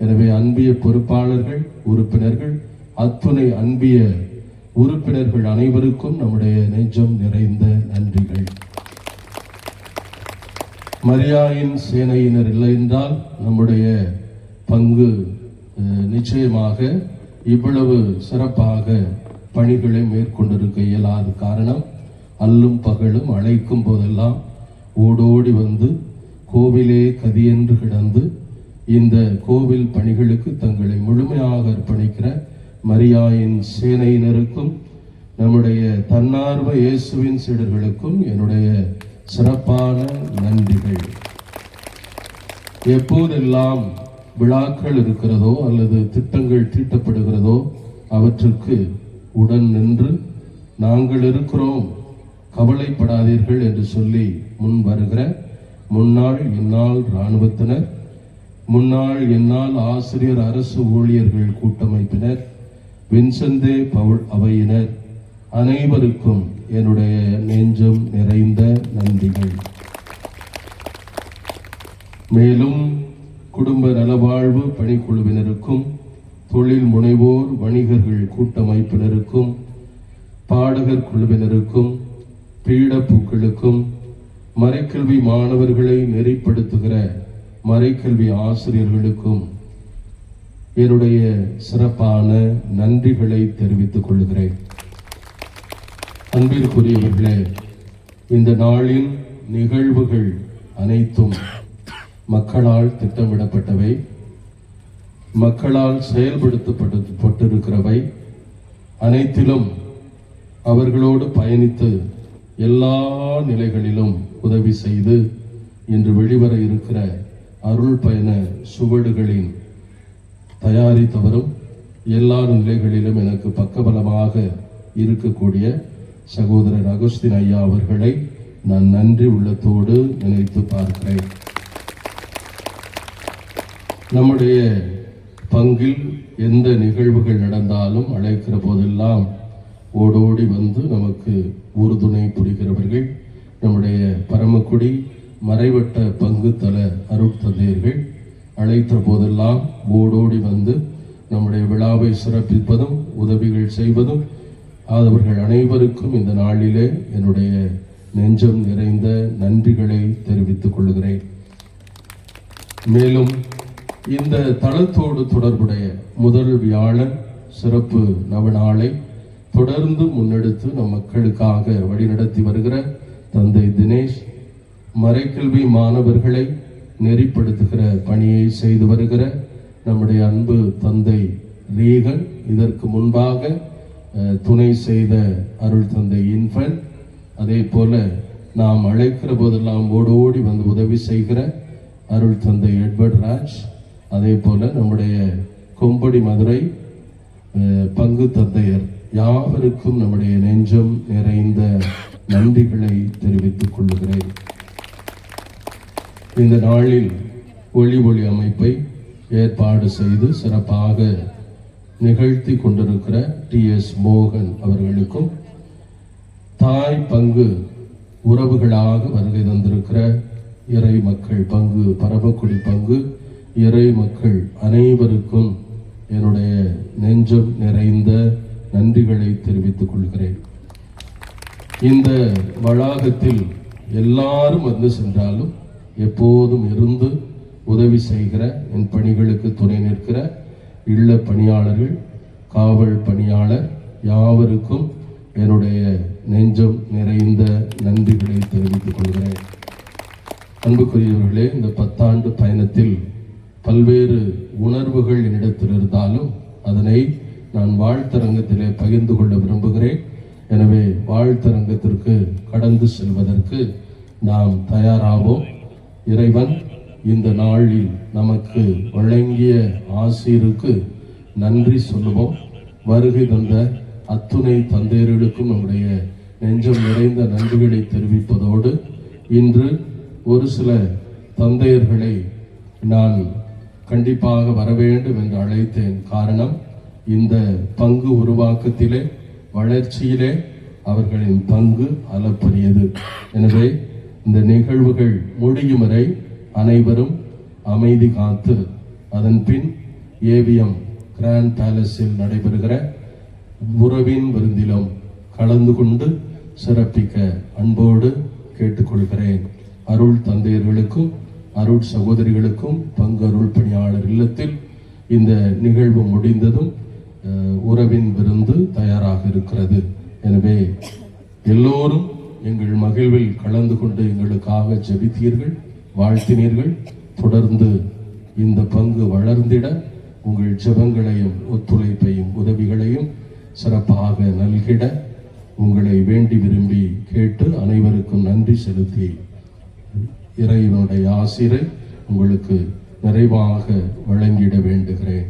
எனவே அன்பிய பொறுப்பாளர்கள், உறுப்பினர்கள், அத்துணை அன்பிய உறுப்பினர்கள் அனைவருக்கும் நம்முடைய நெஞ்சம் நிறைந்த நன்றிகள். மரியாயின் சேனையினர் இல்லை என்றால் நம்முடைய பங்கு நிச்சயமாக இவ்வளவு சிறப்பாக பணிகளை மேற்கொண்டிருக்க இயலாத காரணம், அல்லும் பகலும் அழைக்கும் போதெல்லாம் ஓடோடி வந்து கோவிலே கதியென்று கிடந்து இந்த கோவில் பணிகளுக்கு தங்களை முழுமையாக அர்ப்பணிக்கிற மரியாயின் சேனையினருக்கும் நம்முடைய தன்னார்வ இயேசுவின் சீடர்களுக்கும் என்னுடைய சிறப்பான நன்றிகள். எப்போதெல்லாம் விழாக்கள் இருக்கிறதோ அல்லது திட்டங்கள் தீட்டப்படுகிறதோ அவற்றுக்கு உடன் நின்று நாங்கள் இருக்கிறோம், கவலைப்படாதீர்கள் என்று சொல்லி முன் வருகிற முன்னாள் இந்நாள் இராணுவத்தினர், முன்னாள் இந்நாள் ஆசிரியர் அரசு ஊழியர்கள் கூட்டமைப்பினர், வின்செந்தே பவுல் அவையினர் அனைவருக்கும் என்னுடைய நெஞ்சம் நிறைந்த நன்றிகள். மேலும் குடும்ப நலவாழ்வு பணிக்குழுவினருக்கும், தொழில் முனைவோர் வணிகர்கள் கூட்டமைப்பினருக்கும், பாடகர் குழுவினருக்கும், பீடப்பூக்களுக்கும், மறைக்கல்வி மாணவர்களை நெறிப்படுத்துகிற மறைக்கல்வி ஆசிரியர்களுக்கும் என்னுடைய சிறப்பான நன்றிகளை தெரிவித்துக் கொள்கிறேன். அன்பிற்குரியவர்களே, இந்த நாளின் நிகழ்வுகள் அனைத்தும் மக்களால் திட்டமிடப்பட்டவை, மக்களால் செயல்படுத்தப்பட்டிருக்கிறவை. அனைத்திலும் அவர்களோடு பயணித்து எல்லா நிலைகளிலும் உதவி செய்து இன்று வெளிவர இருக்கிற அருள் பயண சுவடுகளின் தயாரித்தவரும் எல்லா நிலைகளிலும் எனக்கு பக்கபலமாக இருக்கக்கூடிய சகோதரர் அகஸ்தின் ஐயா அவர்களை நான் நன்றி உள்ளத்தோடு நினைத்து பார்க்கிறேன். நம்முடைய பங்கில் எந்த நிகழ்வுகள் நடந்தாலும் அழைக்கிற போதெல்லாம் ஓடோடி வந்து நமக்கு உறுதுணை புரிகிறவர்கள் நம்முடைய பரமக்குடி மறைவட்ட பங்கு தல அருட்தந்தையர்கள். அழைத்த போதெல்லாம் ஓடோடி வந்து நம்முடைய விழாவை சிறப்பிப்பதும் உதவிகள் செய்வதும் அவர்கள் அனைவருக்கும் இந்த நாளிலே என்னுடைய நெஞ்சம் நிறைந்த நன்றிகளை தெரிவித்துக் கொள்கிறேன். மேலும் இந்த தளத்தோடு தொடர்புடைய முதல் வியாழன் சிறப்பு நவநாளை தொடர்ந்து முன்னெடுத்து நம் மக்களுக்காக வழிநடத்தி வருகிற தந்தை தினேஷ், மறைக்கல்வி மாணவர்களை நெறிப்படுத்துகிற பணியை செய்து வருகிற நம்முடைய அன்பு தந்தை ரீகன், இதற்கு முன்பாக துணை செய்த அருள் தந்தை இன்ஃபன், அதே போல நாம் அழைக்கிற போதெல்லாம் ஓடோடி வந்து உதவி செய்கிற அருள் தந்தை எட்வர்ட் ராஜ், அதே போல நம்முடைய கொம்படி மதுரை பங்கு தந்தையர் யாவருக்கும் நம்முடைய நெஞ்சம் நிறைந்த நன்றிகளை தெரிவித்துக் கொள்கிறேன். இந்த நாளில் ஒளி அமைப்பை ஏற்பாடு செய்து சிறப்பாக நிகழ்த்தி கொண்டிருக்கிற டி.எஸ். மோகன் அவர்களுக்கும், தாய் பங்கு உறவுகளாக வருகை தந்திருக்கிற இறை மக்கள் பங்கு பரமக்குடி பங்கு இறை மக்கள் அனைவருக்கும் என்னுடைய நெஞ்சம் நிறைந்த நன்றிகளை தெரிவித்துக் கொள்கிறேன். இந்த வளாகத்தில் எல்லாரும் வந்து சென்றாலும் எப்போதும் இருந்து உதவி செய்கிற என் பணிகளுக்கு துணை நிற்கிற இல்ல பணியாளர்கள், காவல் பணியாளர் யாவருக்கும் என்னுடைய நெஞ்சம் நிறைந்த நன்றிகளை தெரிவித்துக் கொள்கிறேன். அன்புக்குரியவர்களே, இந்த 10 ஆண்டு பயணத்தில் பல்வேறு உணர்வுகள் என்னிடத்தில் இருந்தாலும் அதனை நான் வாழ்த்தரங்கத்திலே பகிர்ந்து கொள்ள விரும்புகிறேன். எனவே வாழ்த்தரங்கத்திற்கு கடந்து செல்வதற்கு நாம் தயாராவோம். இறைவன் இந்த நாளில் நமக்கு வழங்கிய ஆசீருக்கு நன்றி சொல்லுவோம். வருகை தந்த அத்துணை தந்தையர்களுக்கும் நம்முடைய நெஞ்சம் நிறைந்த நன்றிகளை தெரிவிப்பதோடு, இன்று ஒரு சில தந்தையர்களை நான் கண்டிப்பாக வர வேண்டும் என்று அழைத்தேன். காரணம், இந்த பங்கு உருவாக்கத்திலே, வளர்ச்சியிலே அவர்களின் பங்கு அளப்பரியது. எனவே இந்த நிகழ்வுகள் முடியும் வரை அனைவரும் அமைதி காத்து அதன் பின் ஏவிஎம் கிராண்ட் பேலஸில் நடைபெறுகிற உறவின் விருந்திலும் கலந்து கொண்டு சிறப்பிக்க அன்போடு கேட்டுக்கொள்கிறேன். அருள் தந்தையர்களுக்கும் அருள் சகோதரிகளுக்கும் பங்கு அருள் பணியாளர் இல்லத்தில் இந்த நிகழ்வு முடிந்ததும் உறவின் விருந்து தயாராக இருக்கிறது. எனவே எல்லோரும் எங்கள் மகிழ்வில் கலந்து கொண்டு எங்களுக்காக ஜெபித்தீர்கள், வாழ்த்தினீர்கள். தொடர்ந்து இந்த பங்கு வளர்ந்திட உங்கள் ஜெபங்களையும் ஒத்துழைப்பையும் உதவிகளையும் சிறப்பாக நல்கிட உங்களை வேண்டி விரும்பி கேட்டு அனைவருக்கும் நன்றி செலுத்தி இறைவனுடைய ஆசிரை உங்களுக்கு நிறைவாக வழங்கிட வேண்டுகிறேன்.